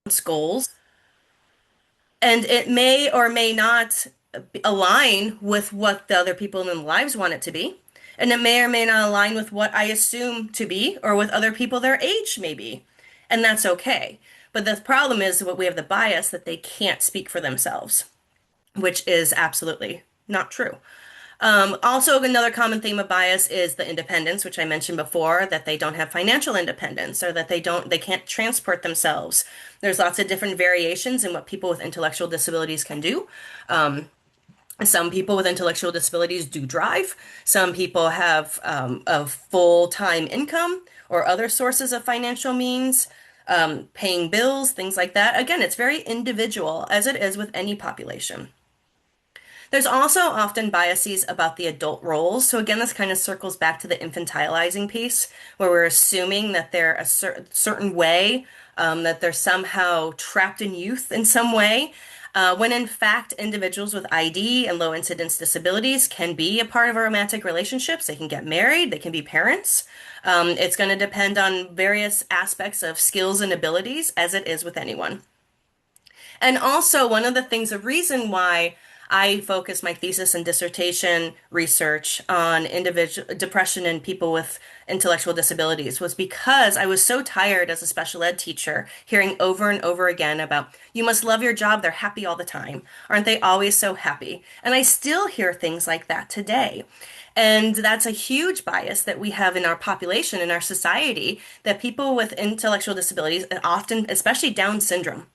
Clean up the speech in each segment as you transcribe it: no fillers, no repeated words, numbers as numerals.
goals, and it may or may not align with what the other people in their lives want it to be. And it may or may not align with what I assume to be or with other people their age maybe. And that's okay. But the problem is what we have the bias that they can't speak for themselves, which is absolutely not true. Also, another common theme of bias is the independence, which I mentioned before, that they don't have financial independence or that they can't transport themselves. There's lots of different variations in what people with intellectual disabilities can do. Some people with intellectual disabilities do drive. Some people have a full-time income or other sources of financial means, paying bills, things like that. Again, it's very individual, as it is with any population. There's also often biases about the adult roles. So again, this kind of circles back to the infantilizing piece, where we're assuming that they're a certain way, that they're somehow trapped in youth in some way, when in fact individuals with ID and low incidence disabilities can be a part of a romantic relationships. They can get married, they can be parents. It's going to depend on various aspects of skills and abilities, as it is with anyone. And also, one of the things, the reason why I focus my thesis and dissertation research on individual depression in people with intellectual disabilities was because I was so tired as a special ed teacher hearing over and over again about you must love your job, they're happy all the time. Aren't they always so happy? And I still hear things like that today. And that's a huge bias that we have in our population, in our society, that people with intellectual disabilities, and often, especially Down syndrome,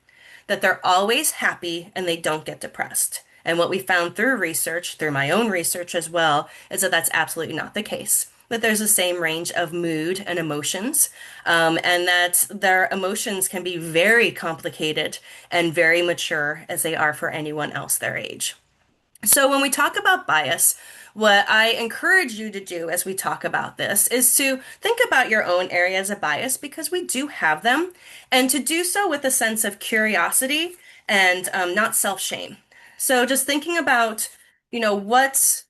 that they're always happy and they don't get depressed. And what we found through research, through my own research as well, is that that's absolutely not the case. That there's the same range of mood and emotions, and that their emotions can be very complicated and very mature as they are for anyone else their age. So when we talk about bias, what I encourage you to do as we talk about this is to think about your own areas of bias because we do have them, and to do so with a sense of curiosity and not self-shame. So just thinking about, you know, what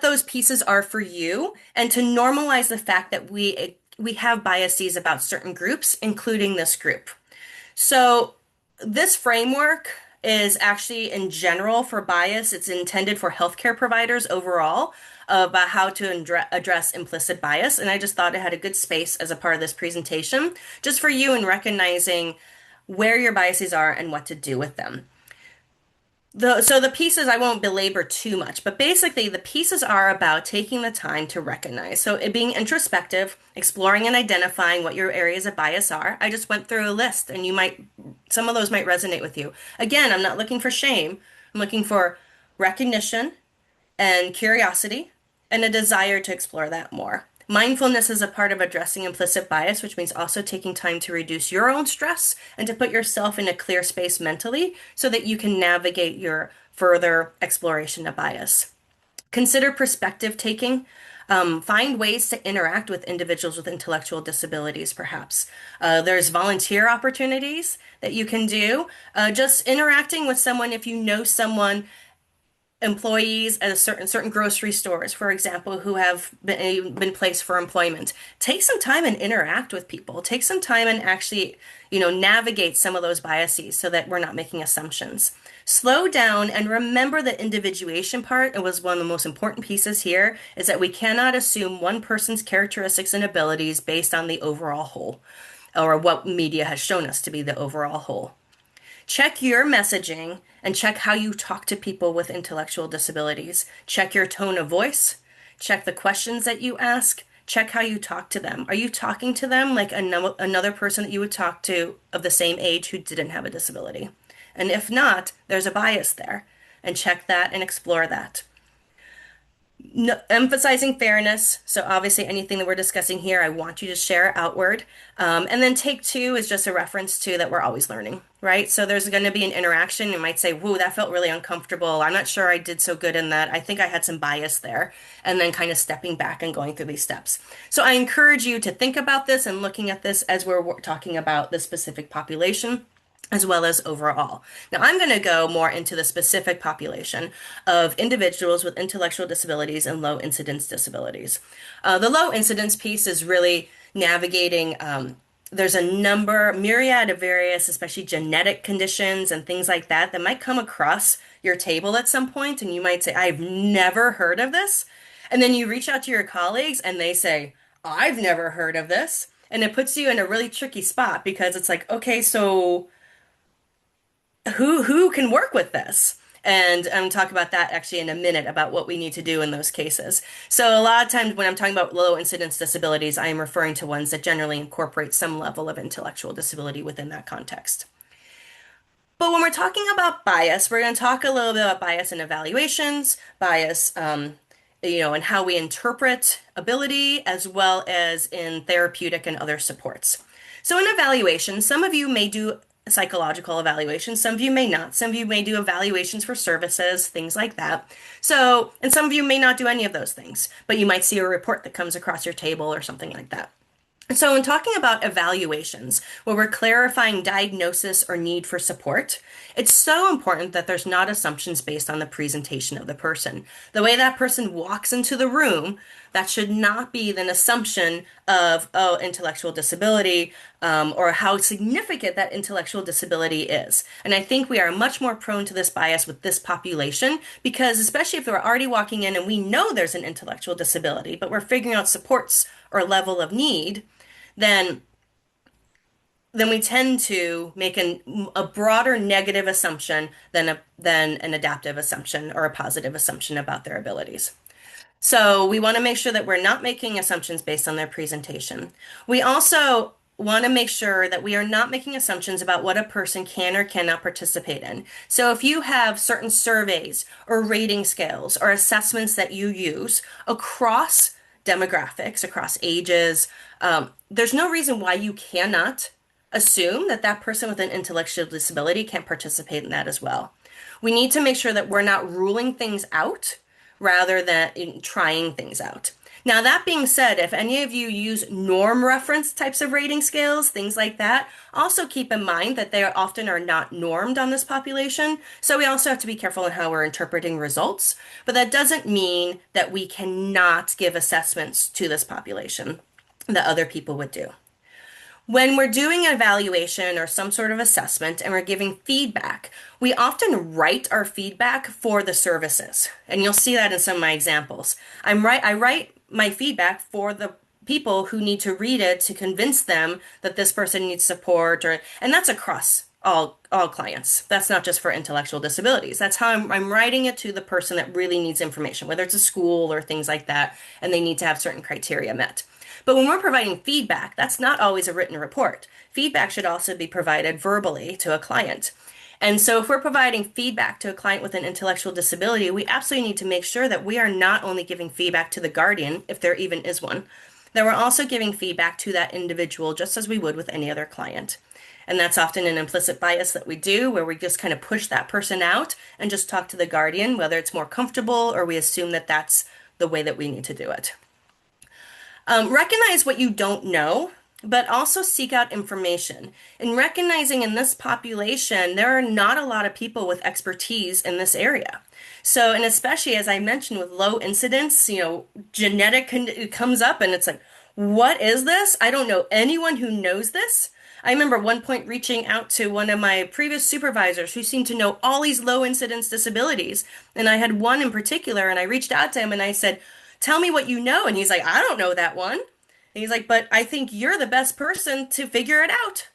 those pieces are for you, and to normalize the fact that we have biases about certain groups, including this group. So this framework is actually in general for bias. It's intended for healthcare providers overall about how to address implicit bias. And I just thought it had a good space as a part of this presentation, just for you in recognizing where your biases are and what to do with them. So the pieces I won't belabor too much, but basically the pieces are about taking the time to recognize. So it being introspective, exploring and identifying what your areas of bias are. I just went through a list and some of those might resonate with you. Again, I'm not looking for shame. I'm looking for recognition and curiosity and a desire to explore that more. Mindfulness is a part of addressing implicit bias, which means also taking time to reduce your own stress and to put yourself in a clear space mentally so that you can navigate your further exploration of bias. Consider perspective taking. Find ways to interact with individuals with intellectual disabilities, perhaps. There's volunteer opportunities that you can do. Just interacting with someone if you know someone, employees at a certain grocery stores, for example, who have been placed for employment. Take some time and interact with people. Take some time and actually, navigate some of those biases so that we're not making assumptions. Slow down and remember the individuation part. It was one of the most important pieces here is that we cannot assume one person's characteristics and abilities based on the overall whole or what media has shown us to be the overall whole. Check your messaging and check how you talk to people with intellectual disabilities. Check your tone of voice. Check the questions that you ask. Check how you talk to them. Are you talking to them like another person that you would talk to of the same age who didn't have a disability? And if not, there's a bias there. And check that and explore that. No, emphasizing fairness. So obviously anything that we're discussing here, I want you to share outward. And then take two is just a reference to that we're always learning, right? So there's going to be an interaction. You might say, whoa, that felt really uncomfortable. I'm not sure I did so good in that. I think I had some bias there. And then kind of stepping back and going through these steps. So I encourage you to think about this and looking at this as we're talking about the specific population, as well as overall. Now, I'm going to go more into the specific population of individuals with intellectual disabilities and low incidence disabilities. The low incidence piece is really navigating There's a myriad of various, especially genetic conditions and things like that, that might come across your table at some point, and you might say, I've never heard of this. And then you reach out to your colleagues and they say, I've never heard of this. And it puts you in a really tricky spot because it's like, okay, so who can work with this? And I'm talk about that actually in a minute about what we need to do in those cases. So a lot of times when I'm talking about low incidence disabilities, I am referring to ones that generally incorporate some level of intellectual disability within that context. But when we're talking about bias, we're going to talk a little bit about bias in evaluations, bias, and how we interpret ability, as well as in therapeutic and other supports. So in evaluation, some of you may do psychological evaluations, some of you may not. Some of you may do evaluations for services, things like that. So, and some of you may not do any of those things, but you might see a report that comes across your table or something like that. So, in talking about evaluations, where we're clarifying diagnosis or need for support, it's so important that there's not assumptions based on the presentation of the person. The way that person walks into the room, that should not be an assumption of, oh, intellectual disability, or how significant that intellectual disability is. And I think we are much more prone to this bias with this population because, especially if we're already walking in and we know there's an intellectual disability, but we're figuring out supports or level of need, then we tend to make a broader negative assumption than an adaptive assumption or a positive assumption about their abilities. So we want to make sure that we're not making assumptions based on their presentation. We also want to make sure that we are not making assumptions about what a person can or cannot participate in. So if you have certain surveys or rating scales or assessments that you use across demographics, across ages, there's no reason why you cannot assume that that person with an intellectual disability can participate in that as well. We need to make sure that we're not ruling things out rather than trying things out. Now, that being said, if any of you use norm reference types of rating scales, things like that, also keep in mind that they often are not normed on this population. So we also have to be careful in how we're interpreting results. But that doesn't mean that we cannot give assessments to this population that other people would do. When we're doing an evaluation or some sort of assessment and we're giving feedback, we often write our feedback for the services. And you'll see that in some of my examples. I write my feedback for the people who need to read it to convince them that this person needs support, and that's across all clients. That's not just for intellectual disabilities. That's how I'm writing it to the person that really needs information, whether it's a school or things like that, and they need to have certain criteria met. But when we're providing feedback, that's not always a written report. Feedback should also be provided verbally to a client. And so if we're providing feedback to a client with an intellectual disability, we absolutely need to make sure that we are not only giving feedback to the guardian, if there even is one, that we're also giving feedback to that individual just as we would with any other client. And that's often an implicit bias that we do, where we just kind of push that person out and just talk to the guardian, whether it's more comfortable or we assume that that's the way that we need to do it. Recognize what you don't know, but also seek out information. And recognizing in this population, there are not a lot of people with expertise in this area. So, and especially as I mentioned with low incidence, genetic it comes up and it's like, what is this? I don't know anyone who knows this. I remember at one point reaching out to one of my previous supervisors who seemed to know all these low incidence disabilities. And I had one in particular, and I reached out to him and I said, tell me what you know. And he's like, I don't know that one. And he's like, but I think you're the best person to figure it out.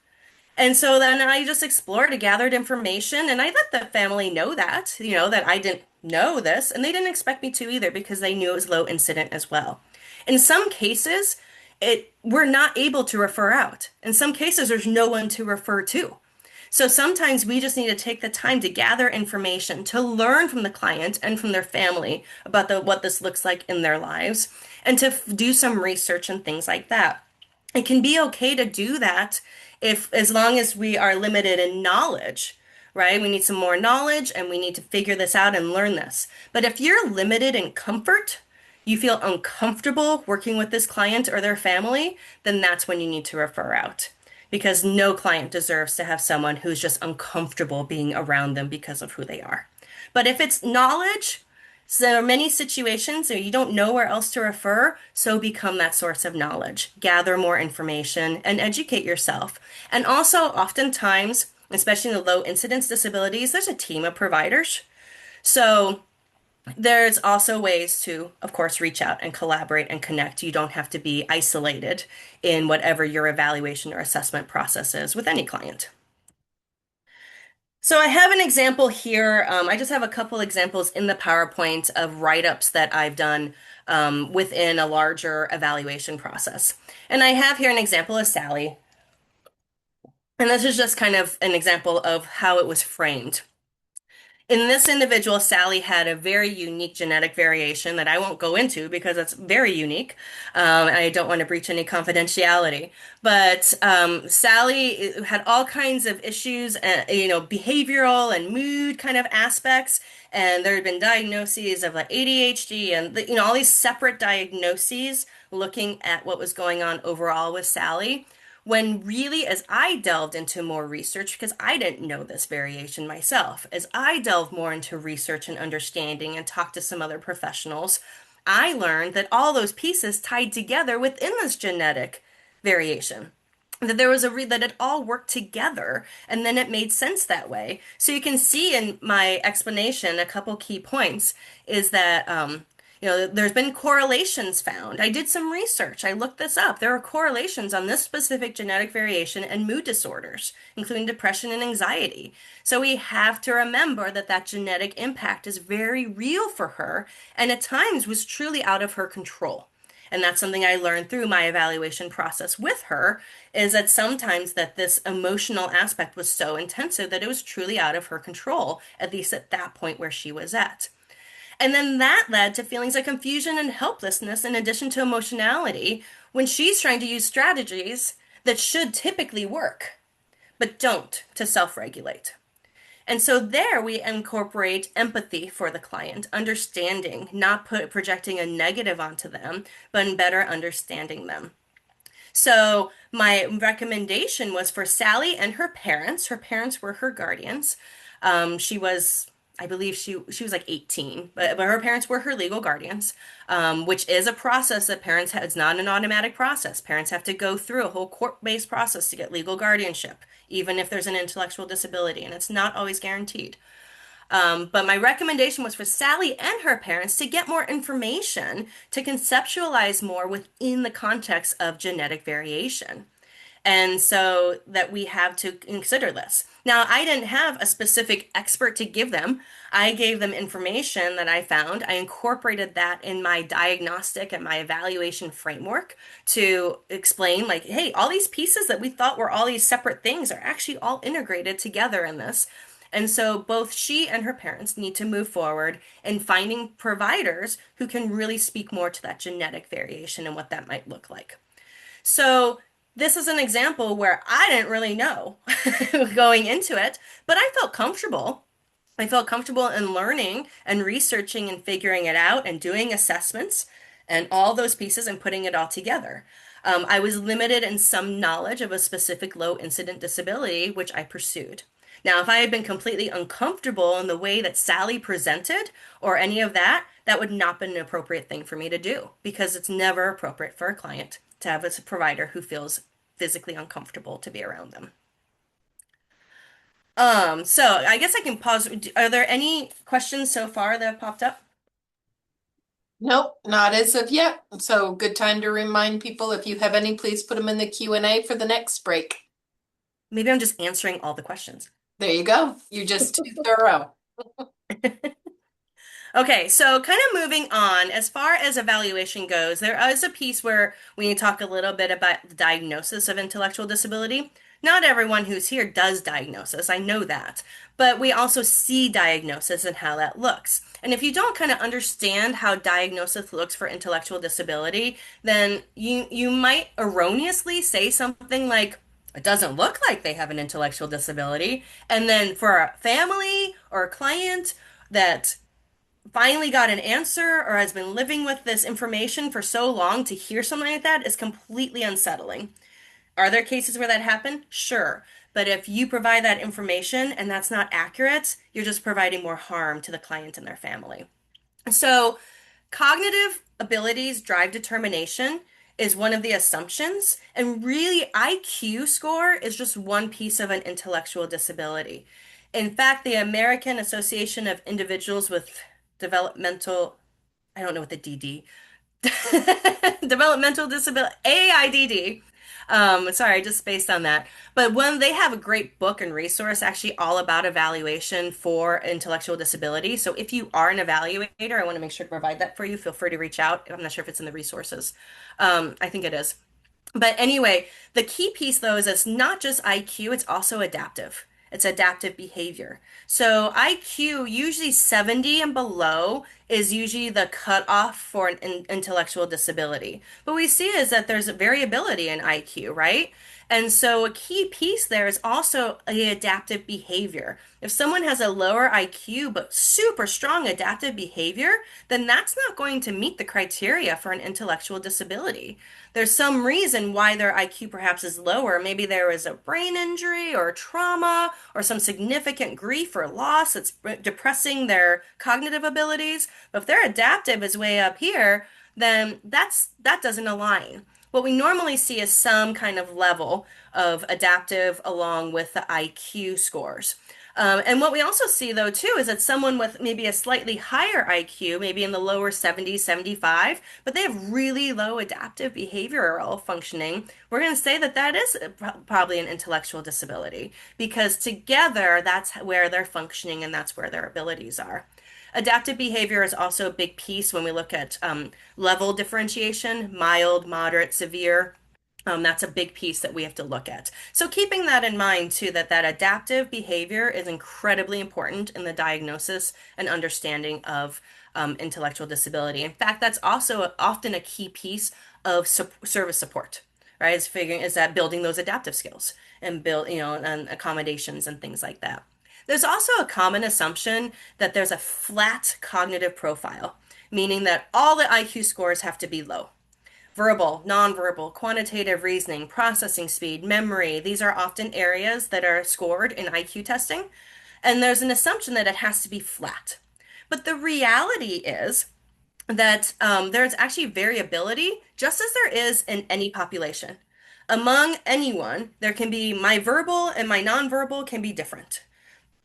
And so then I just explored and gathered information, and I let the family know that, that I didn't know this, and they didn't expect me to either because they knew it was low incident as well. In some cases, we're not able to refer out. In some cases, there's no one to refer to. So sometimes we just need to take the time to gather information, to learn from the client and from their family about what this looks like in their lives, and to do some research and things like that. It can be okay to do that as long as we are limited in knowledge, right? We need some more knowledge and we need to figure this out and learn this. But if you're limited in comfort, you feel uncomfortable working with this client or their family, then that's when you need to refer out. Because no client deserves to have someone who's just uncomfortable being around them because of who they are. But if it's knowledge, So there are many situations where you don't know where else to refer, so become that source of knowledge. Gather more information and educate yourself. And also, oftentimes, especially in the low incidence disabilities, there's a team of providers. So there's also ways to, of course, reach out and collaborate and connect. You don't have to be isolated in whatever your evaluation or assessment process is with any client. So I have an example here. I just have a couple examples in the PowerPoint of write-ups that I've done within a larger evaluation process. And I have here an example of Sally. And this is just kind of an example of how it was framed. In this individual, Sally had a very unique genetic variation that I won't go into because it's very unique. I don't want to breach any confidentiality. But Sally had all kinds of issues, behavioral and mood kind of aspects. And there had been diagnoses of like ADHD and all these separate diagnoses looking at what was going on overall with Sally. When really, as I delved into more research, because I didn't know this variation myself, as I delved more into research and understanding and talked to some other professionals, I learned that all those pieces tied together within this genetic variation. That there was that it all worked together, and then it made sense that way. So you can see in my explanation a couple key points is that there's been correlations found. I did some research. I looked this up. There are correlations on this specific genetic variation and mood disorders, including depression and anxiety. So we have to remember that that genetic impact is very real for her and at times was truly out of her control. And that's something I learned through my evaluation process with her is that sometimes that this emotional aspect was so intensive that it was truly out of her control, at least at that point where she was at. And then that led to feelings of confusion and helplessness in addition to emotionality when she's trying to use strategies that should typically work, but don't to self-regulate. And so there we incorporate empathy for the client, understanding, not projecting a negative onto them, but in better understanding them. So my recommendation was for Sally and her parents. Her parents were her guardians. She was, I believe she was like 18, but her parents were her legal guardians, which is a process that parents have. It's not an automatic process. Parents have to go through a whole court-based process to get legal guardianship, even if there's an intellectual disability, and it's not always guaranteed. But my recommendation was for Sally and her parents to get more information to conceptualize more within the context of genetic variation. And so that we have to consider this. Now, I didn't have a specific expert to give them. I gave them information that I found. I incorporated that in my diagnostic and my evaluation framework to explain, like, hey, all these pieces that we thought were all these separate things are actually all integrated together in this. And so both she and her parents need to move forward in finding providers who can really speak more to that genetic variation and what that might look like. So this is an example where I didn't really know going into it, but I felt comfortable. I felt comfortable in learning and researching and figuring it out and doing assessments and all those pieces and putting it all together. I was limited in some knowledge of a specific low incident disability, which I pursued. Now, if I had been completely uncomfortable in the way that Sally presented or any of that, that would not have been an appropriate thing for me to do because it's never appropriate for a client to have a provider who feels physically uncomfortable to be around them. So I guess I can pause. Are there any questions so far that have popped up? Nope, not as of yet. So good time to remind people if you have any, please put them in the Q&A for the next break. Maybe I'm just answering all the questions. There you go. You're just too thorough. Okay, so kind of moving on, as far as evaluation goes, there is a piece where we need to talk a little bit about the diagnosis of intellectual disability. Not everyone who's here does diagnosis, I know that, but we also see diagnosis and how that looks. And if you don't kind of understand how diagnosis looks for intellectual disability, then you might erroneously say something like, it doesn't look like they have an intellectual disability. And then for a family or a client that finally got an answer or has been living with this information for so long to hear something like that is completely unsettling. Are there cases where that happened? Sure. But if you provide that information and that's not accurate, you're just providing more harm to the client and their family. So, cognitive abilities drive determination is one of the assumptions, and really, IQ score is just one piece of an intellectual disability. In fact, the American Association of Individuals with Developmental, I don't know what the DD, developmental disability, AIDD. Sorry, just based on that. But when they have a great book and resource actually all about evaluation for intellectual disability. So if you are an evaluator, I want to make sure to provide that for you. Feel free to reach out. I'm not sure if it's in the resources. I think it is. But anyway, the key piece though is it's not just IQ, it's also adaptive. It's adaptive behavior. So IQ, usually 70 and below, is usually the cutoff for an intellectual disability. But we see is that there's variability in IQ, right? And so a key piece there is also the adaptive behavior. If someone has a lower IQ but super strong adaptive behavior, then that's not going to meet the criteria for an intellectual disability. There's some reason why their IQ perhaps is lower. Maybe there was a brain injury or trauma or some significant grief or loss that's depressing their cognitive abilities. But if their adaptive is way up here, then that doesn't align. What we normally see is some kind of level of adaptive along with the IQ scores. And what we also see though too is that someone with maybe a slightly higher IQ, maybe in the lower 70s, 75, but they have really low adaptive behavioral functioning, we're going to say that that is probably an intellectual disability because together that's where they're functioning and that's where their abilities are. Adaptive behavior is also a big piece when we look at level differentiation, mild, moderate, severe. That's a big piece that we have to look at. So keeping that in mind too, that adaptive behavior is incredibly important in the diagnosis and understanding of intellectual disability. In fact, that's also often a key piece of service support, right? Is that building those adaptive skills and build, and accommodations and things like that. There's also a common assumption that there's a flat cognitive profile, meaning that all the IQ scores have to be low. Verbal, nonverbal, quantitative reasoning, processing speed, memory, these are often areas that are scored in IQ testing. And there's an assumption that it has to be flat. But the reality is that there's actually variability, just as there is in any population. Among anyone, there can be my verbal and my nonverbal can be different.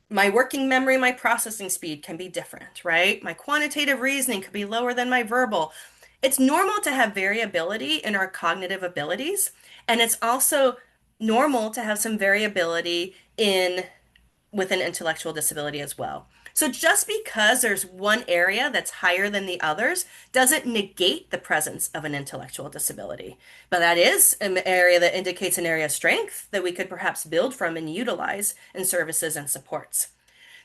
My working memory, my processing speed can be different, right? My quantitative reasoning could be lower than my verbal. It's normal to have variability in our cognitive abilities, and it's also normal to have some variability in with an intellectual disability as well. So just because there's one area that's higher than the others doesn't negate the presence of an intellectual disability. But that is an area that indicates an area of strength that we could perhaps build from and utilize in services and supports.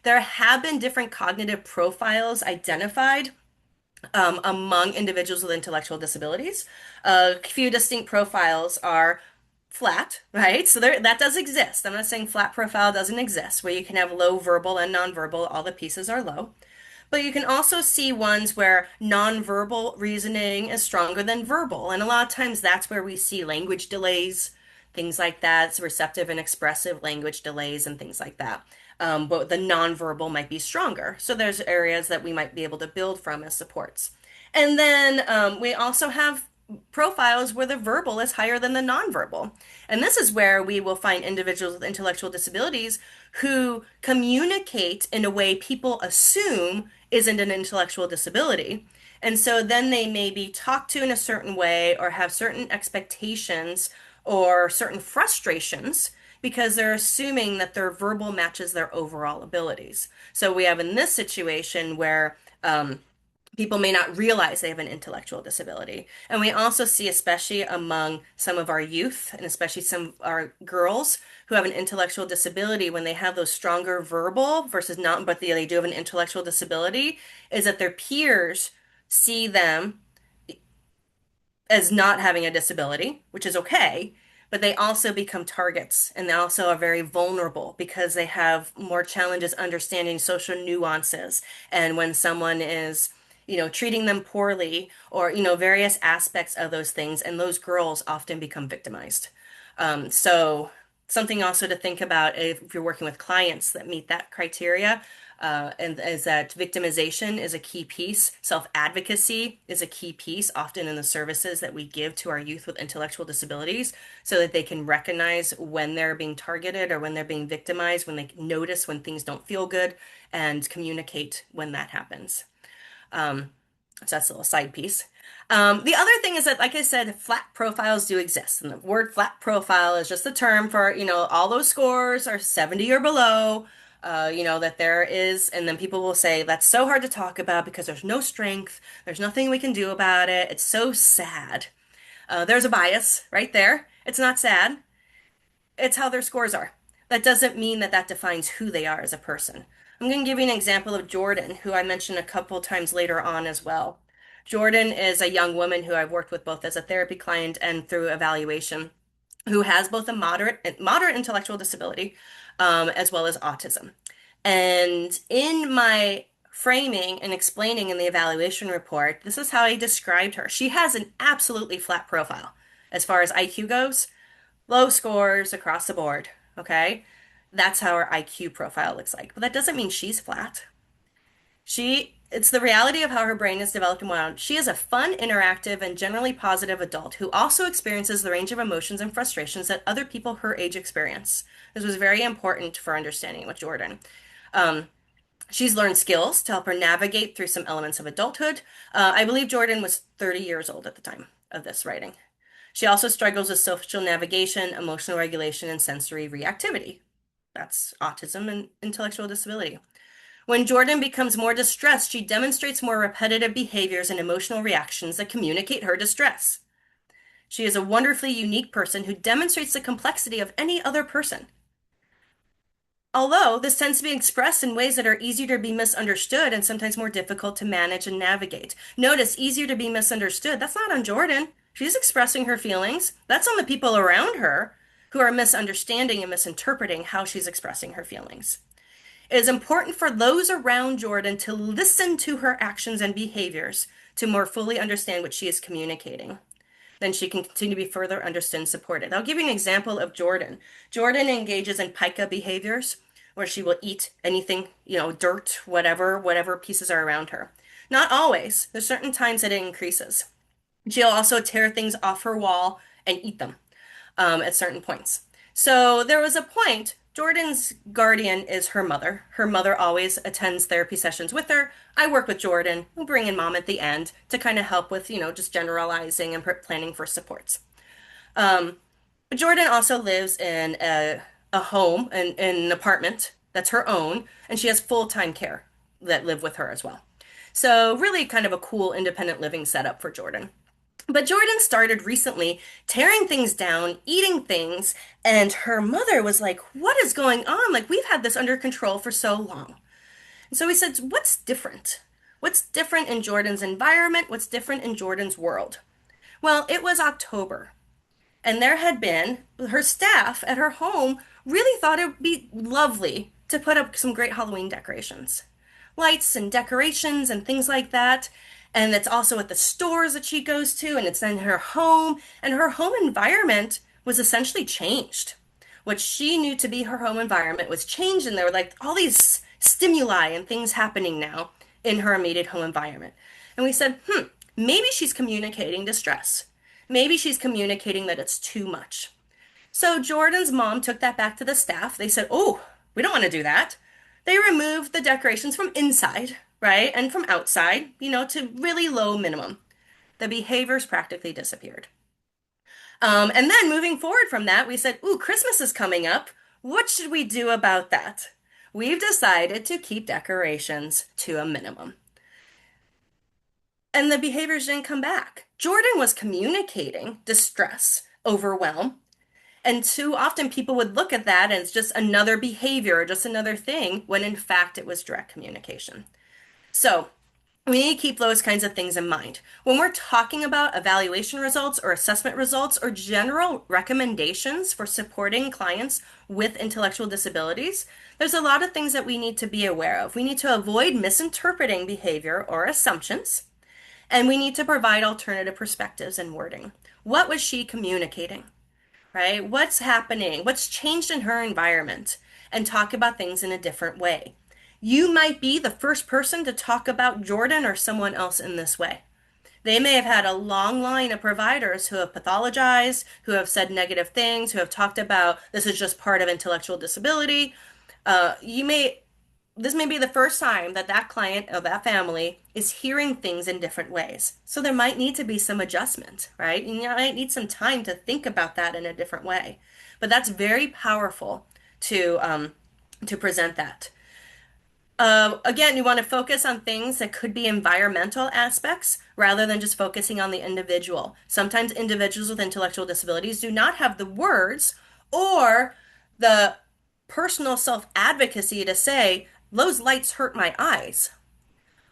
There have been different cognitive profiles identified among individuals with intellectual disabilities. A few distinct profiles are flat, right? So that does exist. I'm not saying flat profile doesn't exist, where you can have low verbal and nonverbal, all the pieces are low. But you can also see ones where nonverbal reasoning is stronger than verbal. And a lot of times that's where we see language delays, things like that. It's receptive and expressive language delays and things like that. But the nonverbal might be stronger. So there's areas that we might be able to build from as supports. And then we also have profiles where the verbal is higher than the nonverbal. And this is where we will find individuals with intellectual disabilities who communicate in a way people assume isn't an intellectual disability. And so then they may be talked to in a certain way or have certain expectations or certain frustrations because they're assuming that their verbal matches their overall abilities. So we have in this situation where people may not realize they have an intellectual disability. And we also see, especially among some of our youth, and especially some of our girls who have an intellectual disability, when they have those stronger verbal versus not, but they do have an intellectual disability, is that their peers see them as not having a disability, which is okay, but they also become targets and they also are very vulnerable because they have more challenges understanding social nuances. And when someone is, treating them poorly or, various aspects of those things, and those girls often become victimized. So something also to think about if you're working with clients that meet that criteria. And is that victimization is a key piece. Self-advocacy is a key piece, often in the services that we give to our youth with intellectual disabilities, so that they can recognize when they're being targeted or when they're being victimized, when they notice when things don't feel good, and communicate when that happens. Um, so that's a little side piece. The other thing is that, like I said, flat profiles do exist. And the word flat profile is just a term for, all those scores are 70 or below, that there is, and then people will say, that's so hard to talk about because there's no strength, there's nothing we can do about it, it's so sad. There's a bias right there. It's not sad, it's how their scores are. That doesn't mean that that defines who they are as a person. I'm going to give you an example of Jordan, who I mentioned a couple times later on as well. Jordan is a young woman who I've worked with both as a therapy client and through evaluation, who has both a moderate intellectual disability, as well as autism. And in my framing and explaining in the evaluation report, this is how I described her. She has an absolutely flat profile as far as IQ goes, low scores across the board. Okay. That's how her IQ profile looks like. But that doesn't mean she's flat. It's the reality of how her brain is developed and wound. She is a fun, interactive, and generally positive adult who also experiences the range of emotions and frustrations that other people her age experience. This was very important for understanding with Jordan. Um, she's learned skills to help her navigate through some elements of adulthood. I believe Jordan was 30 years old at the time of this writing. She also struggles with social navigation, emotional regulation, and sensory reactivity. That's autism and intellectual disability. When Jordan becomes more distressed, she demonstrates more repetitive behaviors and emotional reactions that communicate her distress. She is a wonderfully unique person who demonstrates the complexity of any other person. Although this tends to be expressed in ways that are easier to be misunderstood and sometimes more difficult to manage and navigate. Notice, easier to be misunderstood. That's not on Jordan. She's expressing her feelings. That's on the people around her who are misunderstanding and misinterpreting how she's expressing her feelings. It is important for those around Jordan to listen to her actions and behaviors to more fully understand what she is communicating. Then she can continue to be further understood and supported. I'll give you an example of Jordan. Jordan engages in pica behaviors where she will eat anything, dirt, whatever pieces are around her. Not always. There's certain times that it increases. She'll also tear things off her wall and eat them at certain points. So there was a point. Jordan's guardian is her mother. Her mother always attends therapy sessions with her. I work with Jordan. We'll bring in mom at the end to kind of help with, just generalizing and planning for supports. Um, but Jordan also lives in a home, in an apartment that's her own, and she has full-time care that live with her as well. So really kind of a cool independent living setup for Jordan. But Jordan started recently tearing things down, eating things, and her mother was like, "What is going on? Like, we've had this under control for so long." And so we said, "What's different? What's different in Jordan's environment? What's different in Jordan's world?" Well, it was October, and there had been her staff at her home really thought it would be lovely to put up some great Halloween decorations, lights and decorations and things like that. And it's also at the stores that she goes to, and it's in her home. And her home environment was essentially changed. What she knew to be her home environment was changed, and there were like all these stimuli and things happening now in her immediate home environment. And we said, maybe she's communicating distress. Maybe she's communicating that it's too much. So Jordan's mom took that back to the staff. They said, "Oh, we don't want to do that." They removed the decorations from inside, right, and from outside, to really low minimum. The behaviors practically disappeared. And then moving forward from that, we said, "Ooh, Christmas is coming up. What should we do about that?" We've decided to keep decorations to a minimum. And the behaviors didn't come back. Jordan was communicating distress, overwhelm, and too often people would look at that as just another behavior, just another thing, when in fact it was direct communication. So we need to keep those kinds of things in mind. When we're talking about evaluation results or assessment results or general recommendations for supporting clients with intellectual disabilities, there's a lot of things that we need to be aware of. We need to avoid misinterpreting behavior or assumptions, and we need to provide alternative perspectives and wording. What was she communicating? Right? What's happening? What's changed in her environment? And talk about things in a different way. You might be the first person to talk about Jordan or someone else in this way. They may have had a long line of providers who have pathologized, who have said negative things, who have talked about this is just part of intellectual disability. You may This may be the first time that that client or that family is hearing things in different ways. So there might need to be some adjustment, right? And you might need some time to think about that in a different way. But that's very powerful to present that. Again, you want to focus on things that could be environmental aspects rather than just focusing on the individual. Sometimes individuals with intellectual disabilities do not have the words or the personal self advocacy to say, those lights hurt my eyes,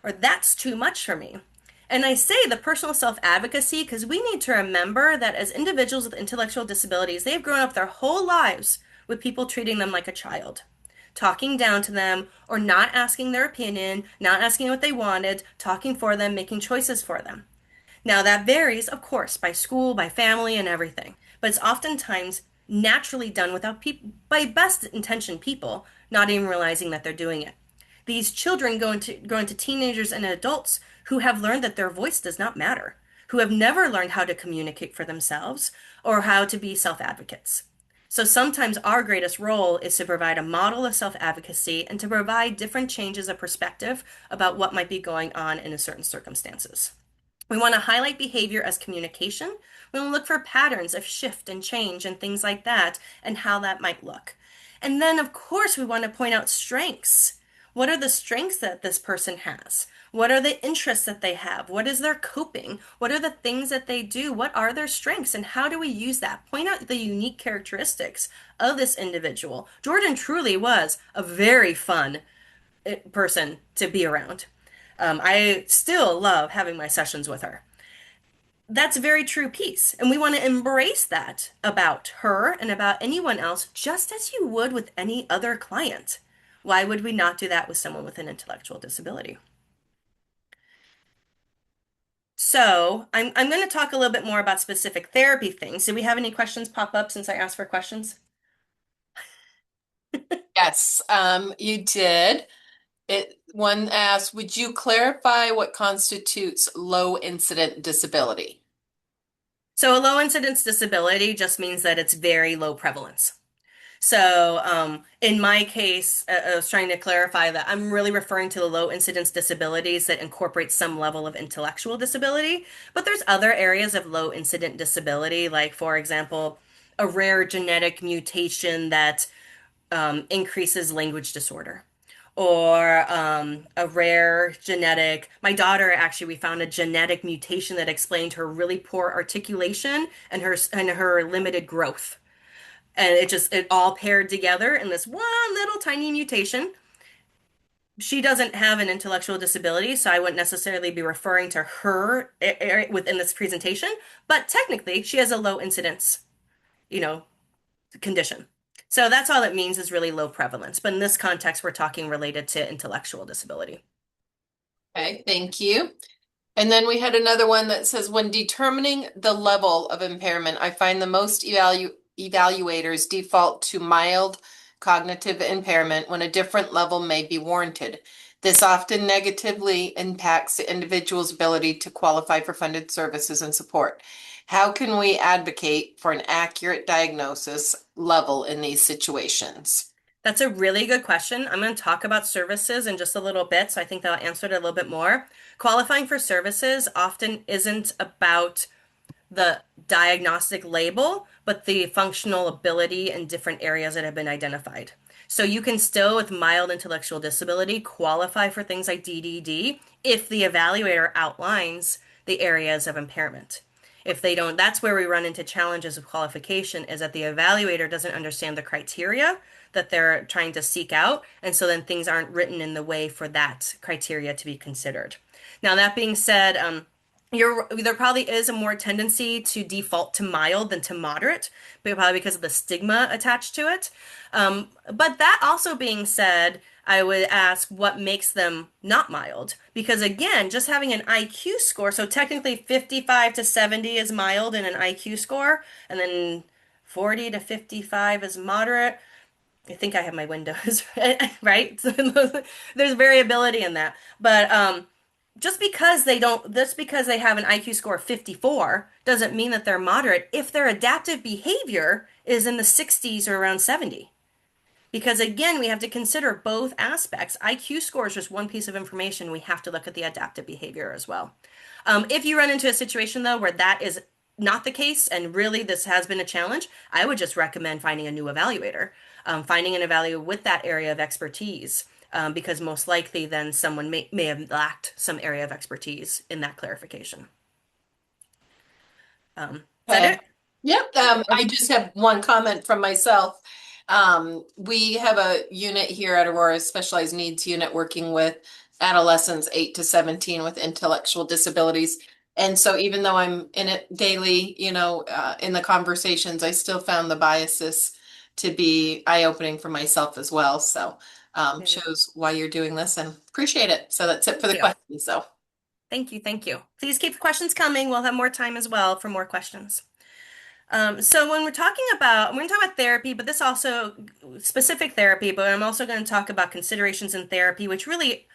or that's too much for me. And I say the personal self advocacy because we need to remember that as individuals with intellectual disabilities, they've grown up their whole lives with people treating them like a child, talking down to them, or not asking their opinion, not asking what they wanted, talking for them, making choices for them. Now, that varies, of course, by school, by family, and everything, but it's oftentimes naturally done without by best intentioned people not even realizing that they're doing it. These children grow into teenagers and adults who have learned that their voice does not matter, who have never learned how to communicate for themselves or how to be self advocates. So sometimes our greatest role is to provide a model of self advocacy and to provide different changes of perspective about what might be going on in a certain circumstances. We want to highlight behavior as communication. We want to look for patterns of shift and change and things like that and how that might look. And then, of course, we want to point out strengths. What are the strengths that this person has? What are the interests that they have? What is their coping? What are the things that they do? What are their strengths? And how do we use that? Point out the unique characteristics of this individual. Jordan truly was a very fun person to be around. I still love having my sessions with her. That's a very true piece. And we want to embrace that about her and about anyone else, just as you would with any other client. Why would we not do that with someone with an intellectual disability? So I'm going to talk a little bit more about specific therapy things. Do we have any questions pop up since I asked for questions? Yes, you did. One asked, would you clarify what constitutes low incident disability? So a low incidence disability just means that it's very low prevalence. So, in my case, I was trying to clarify that I'm really referring to the low incidence disabilities that incorporate some level of intellectual disability, but there's other areas of low incident disability, like, for example, a rare genetic mutation that increases language disorder. Or a rare genetic. My daughter actually, we found a genetic mutation that explained her really poor articulation and her limited growth, and it all paired together in this one little tiny mutation. She doesn't have an intellectual disability, so I wouldn't necessarily be referring to her within this presentation, but technically she has a low incidence, you know, condition. So that's all it means is really low prevalence. But in this context, we're talking related to intellectual disability. Okay, thank you. And then we had another one that says, when determining the level of impairment, I find the most evaluators default to mild cognitive impairment when a different level may be warranted. This often negatively impacts the individual's ability to qualify for funded services and support. How can we advocate for an accurate diagnosis level in these situations? That's a really good question. I'm going to talk about services in just a little bit, so I think that'll answer it a little bit more. Qualifying for services often isn't about the diagnostic label, but the functional ability in different areas that have been identified. So you can still, with mild intellectual disability, qualify for things like DDD if the evaluator outlines the areas of impairment. If they don't, that's where we run into challenges of qualification, is that the evaluator doesn't understand the criteria that they're trying to seek out, and so then things aren't written in the way for that criteria to be considered. Now, that being said, there probably is a more tendency to default to mild than to moderate, but probably because of the stigma attached to it. But that also being said, I would ask what makes them not mild. Because again, just having an IQ score, so technically 55 to 70 is mild in an IQ score, and then 40 to 55 is moderate. I think I have my windows, right? So there's variability in that. But just because they have an IQ score of 54 doesn't mean that they're moderate if their adaptive behavior is in the 60s or around 70. Because again, we have to consider both aspects. IQ score is just one piece of information. We have to look at the adaptive behavior as well. If you run into a situation though where that is not the case and really this has been a challenge, I would just recommend finding a new evaluator, finding an evaluator with that area of expertise, because most likely then someone may have lacked some area of expertise in that clarification. Is that Okay. it? Yep. I just have one comment from myself. We have a unit here at Aurora, specialized needs unit, working with adolescents 8 to 17 with intellectual disabilities. And so even though I'm in it daily, in the conversations, I still found the biases to be eye-opening for myself as well. So Yeah. shows why you're doing this and appreciate it. So that's it for Thank the you. questions. So Thank you. Thank you. Please keep the questions coming. We'll have more time as well for more questions. So when we're going to talk about therapy, but this also specific therapy, but I'm also going to talk about considerations in therapy, which really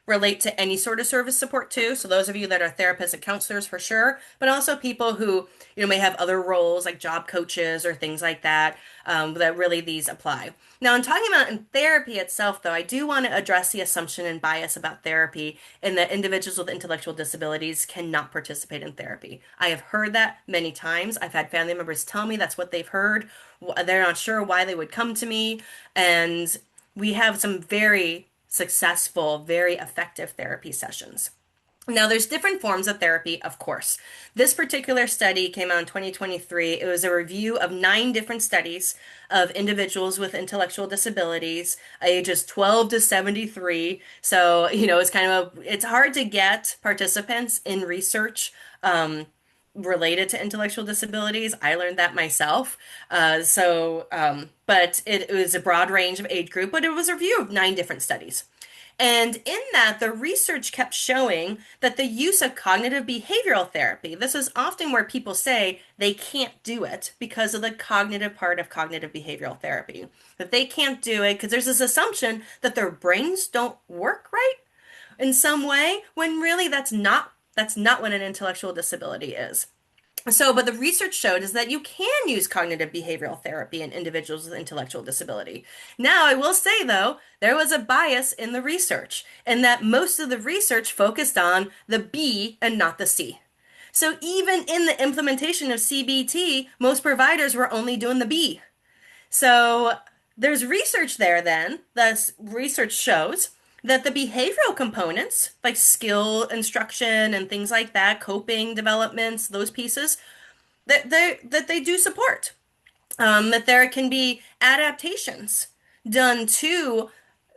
relate to any sort of service support too. So those of you that are therapists and counselors for sure, but also people who, may have other roles like job coaches or things like that, that really these apply. Now, in talking about in therapy itself, though, I do want to address the assumption and bias about therapy in that individuals with intellectual disabilities cannot participate in therapy. I have heard that many times. I've had family members tell me that's what they've heard. They're not sure why they would come to me. And we have some very successful, very effective therapy sessions. Now, there's different forms of therapy, of course. This particular study came out in 2023. It was a review of 9 different studies of individuals with intellectual disabilities, ages 12 to 73. So, it's hard to get participants in research related to intellectual disabilities. I learned that myself. But it was a broad range of age group, but it was a review of 9 different studies. And in that, the research kept showing that the use of cognitive behavioral therapy, this is often where people say they can't do it because of the cognitive part of cognitive behavioral therapy. That they can't do it because there's this assumption that their brains don't work right in some way, when really that's not what an intellectual disability is. So, but the research showed is that you can use cognitive behavioral therapy in individuals with intellectual disability. Now, I will say though, there was a bias in the research, and that most of the research focused on the B and not the C. So even in the implementation of CBT, most providers were only doing the B. So there's research there then. The research shows that the behavioral components, like skill instruction and things like that, coping developments, those pieces, that they do support. That there can be adaptations done to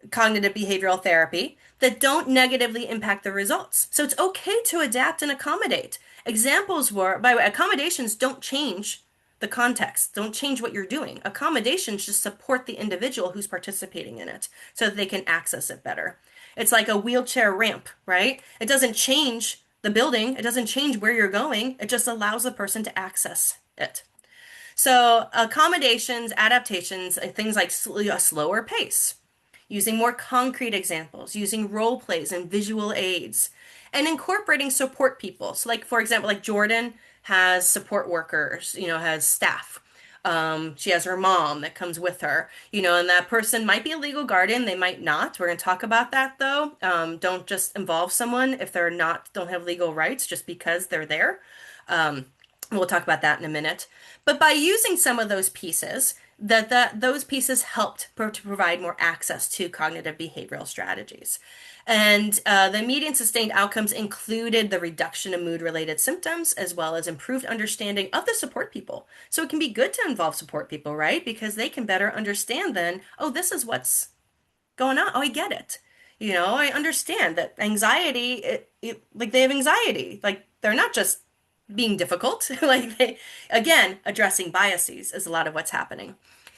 cognitive behavioral therapy that don't negatively impact the results. So it's okay to adapt and accommodate. Examples were, by the way, accommodations don't change the context, don't change what you're doing. Accommodations just support the individual who's participating in it so that they can access it better. It's like a wheelchair ramp, right? It doesn't change the building, it doesn't change where you're going, it just allows the person to access it. So, accommodations, adaptations, things like a slower pace, using more concrete examples, using role plays and visual aids, and incorporating support people. So, like for example, like Jordan has support workers, has staff. She has her mom that comes with her, and that person might be a legal guardian, they might not. We're going to talk about that though. Don't just involve someone if don't have legal rights just because they're there. Um, we'll talk about that in a minute. But by using some of those pieces, those pieces helped to provide more access to cognitive behavioral strategies. And the median sustained outcomes included the reduction of mood-related symptoms as well as improved understanding of the support people. So it can be good to involve support people, right? Because they can better understand then, oh, this is what's going on. Oh, I get it. I understand that anxiety, like they have anxiety. Like they're not just being difficult. Again, addressing biases is a lot of what's happening.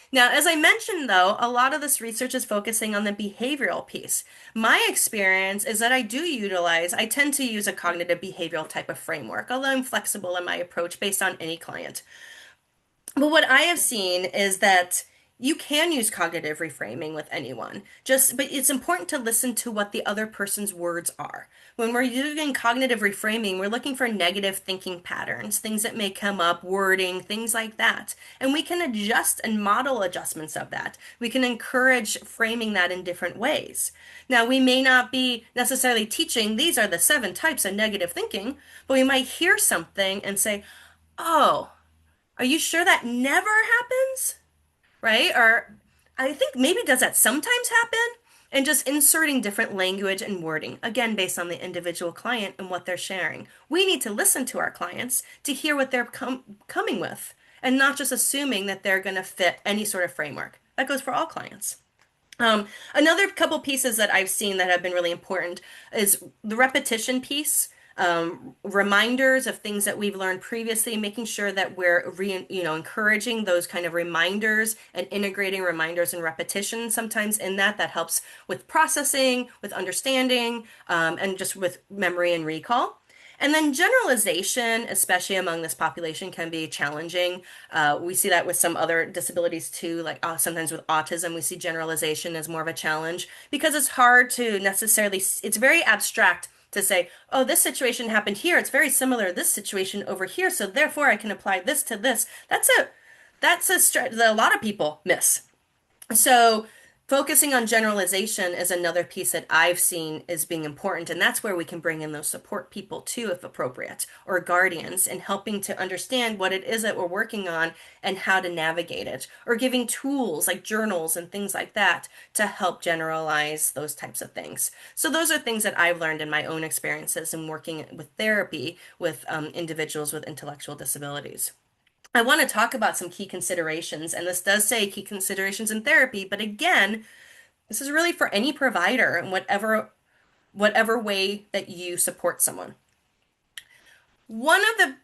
Now, as I mentioned, though, a lot of this research is focusing on the behavioral piece. My experience is that I tend to use a cognitive behavioral type of framework, although I'm flexible in my approach based on any client. But what I have seen is that you can use cognitive reframing with anyone. But it's important to listen to what the other person's words are. When we're using cognitive reframing, we're looking for negative thinking patterns, things that may come up, wording, things like that. And we can adjust and model adjustments of that. We can encourage framing that in different ways. Now, we may not be necessarily teaching these are the 7 types of negative thinking, but we might hear something and say, oh, are you sure that never happens? Right? Or I think maybe does that sometimes happen? And just inserting different language and wording, again, based on the individual client and what they're sharing. We need to listen to our clients to hear what they're coming with and not just assuming that they're going to fit any sort of framework. That goes for all clients. Another couple pieces that I've seen that have been really important is the repetition piece, reminders of things that we've learned previously, making sure that we're encouraging those kind of reminders and integrating reminders and repetition sometimes in that helps with processing, with understanding, and just with memory and recall. And then generalization, especially among this population, can be challenging. We see that with some other disabilities too, like sometimes with autism, we see generalization as more of a challenge because it's hard to necessarily, it's very abstract to say, oh, this situation happened here. It's very similar to this situation over here. So therefore I can apply this to this. That a lot of people miss. So, focusing on generalization is another piece that I've seen as being important, and that's where we can bring in those support people too, if appropriate, or guardians, and helping to understand what it is that we're working on and how to navigate it, or giving tools like journals and things like that to help generalize those types of things. So, those are things that I've learned in my own experiences in working with therapy with individuals with intellectual disabilities. I want to talk about some key considerations, and this does say key considerations in therapy, but again, this is really for any provider in whatever way that you support someone. One of the,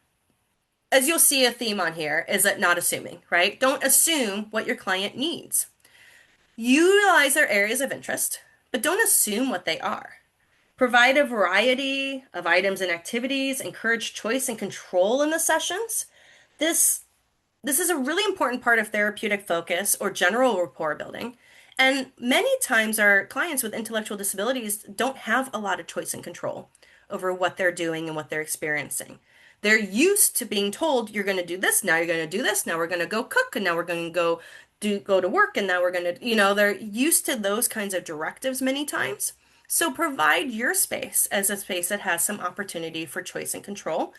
as you'll see a theme on here, is that not assuming, right? Don't assume what your client needs. Utilize their areas of interest, but don't assume what they are. Provide a variety of items and activities, encourage choice and control in the sessions. This This is a really important part of therapeutic focus or general rapport building. And many times, our clients with intellectual disabilities don't have a lot of choice and control over what they're doing and what they're experiencing. They're used to being told, you're going to do this, now you're going to do this, now we're going to go cook, and now we're going to go to work, and now we're going to, they're used to those kinds of directives many times. So provide your space as a space that has some opportunity for choice and control.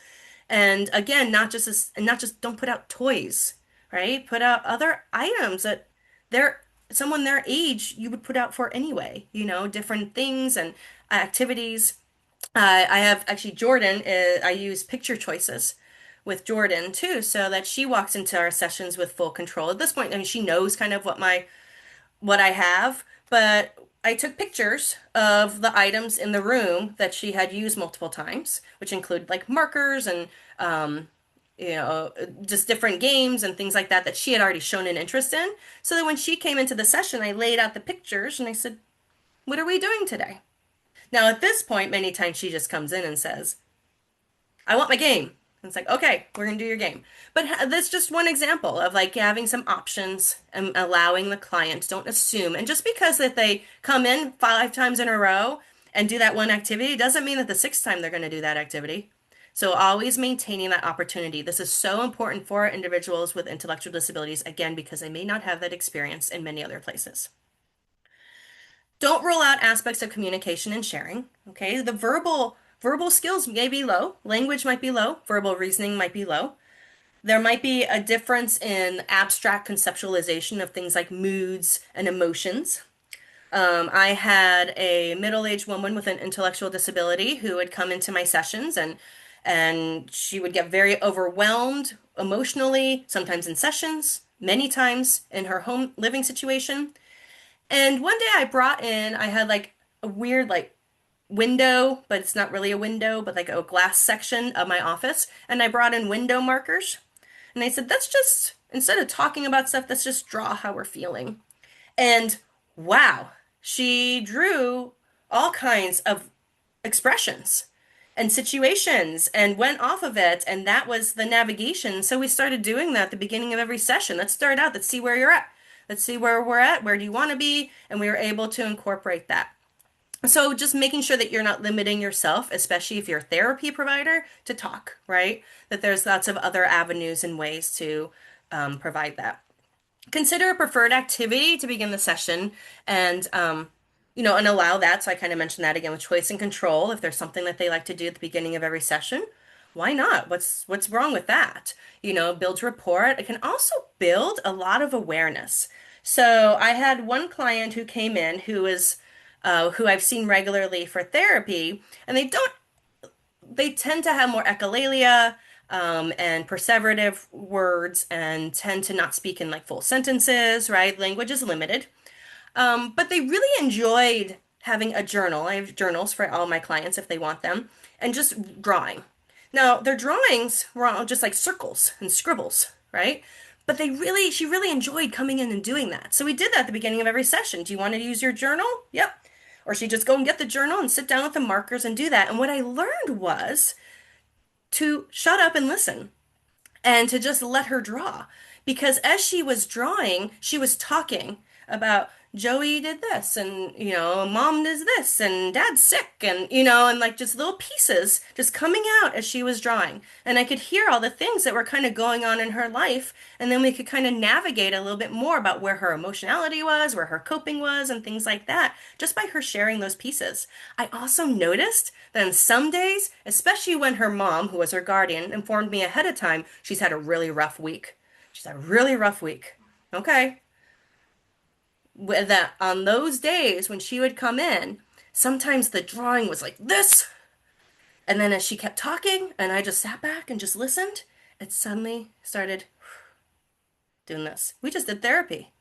And again, not just don't put out toys, right? Put out other items that they're someone their age you would put out for anyway, different things and activities. I have actually Jordan, I use picture choices with Jordan too, so that she walks into our sessions with full control. At this point, I mean, she knows kind of what I have, but I took pictures of the items in the room that she had used multiple times, which include like markers and um, you know, just different games and things like that she had already shown an interest in. So that when she came into the session, I laid out the pictures and I said, "What are we doing today?" Now, at this point, many times she just comes in and says, "I want my game." And it's like, okay, we're gonna do your game. But that's just one example of like having some options and allowing the client, don't assume. And just because that they come in 5 times in a row and do that one activity doesn't mean that the 6th time they're gonna do that activity. So always maintaining that opportunity. This is so important for individuals with intellectual disabilities, again, because they may not have that experience in many other places. Don't rule out aspects of communication and sharing. Okay, the verbal skills may be low, language might be low, verbal reasoning might be low. There might be a difference in abstract conceptualization of things like moods and emotions. I had a middle-aged woman with an intellectual disability who would come into my sessions, and she would get very overwhelmed emotionally, sometimes in sessions, many times in her home living situation. And one day I had like a weird like window, but it's not really a window, but like a glass section of my office. And I brought in window markers. And I said, that's just, instead of talking about stuff, let's just draw how we're feeling. And wow, she drew all kinds of expressions and situations and went off of it. And that was the navigation. So we started doing that at the beginning of every session. Let's start out, let's see where you're at. Let's see where we're at. Where do you want to be? And we were able to incorporate that. So just making sure that you're not limiting yourself, especially if you're a therapy provider, to talk, right? That there's lots of other avenues and ways to provide that. Consider a preferred activity to begin the session and and allow that. So I kind of mentioned that again with choice and control. If there's something that they like to do at the beginning of every session, why not? What's wrong with that? Builds rapport. It can also build a lot of awareness. So I had one client who came in who I've seen regularly for therapy, and they tend to have more echolalia and perseverative words and tend to not speak in like full sentences, right? Language is limited. But they really enjoyed having a journal. I have journals for all my clients if they want them, and just drawing. Now, their drawings were all just like circles and scribbles, right? But she really enjoyed coming in and doing that. So we did that at the beginning of every session. Do you want to use your journal? Yep. Or she'd just go and get the journal and sit down with the markers and do that. And what I learned was to shut up and listen and to just let her draw. Because as she was drawing, she was talking about Joey did this, and mom does this, and dad's sick, and and like just little pieces just coming out as she was drawing. And I could hear all the things that were kind of going on in her life, and then we could kind of navigate a little bit more about where her emotionality was, where her coping was, and things like that, just by her sharing those pieces. I also noticed that on some days, especially when her mom, who was her guardian, informed me ahead of time she's had a really rough week. She's had a really rough week. Okay. With that on those days when she would come in, sometimes the drawing was like this, and then as she kept talking and I just sat back and just listened, it suddenly started doing this. We just did therapy.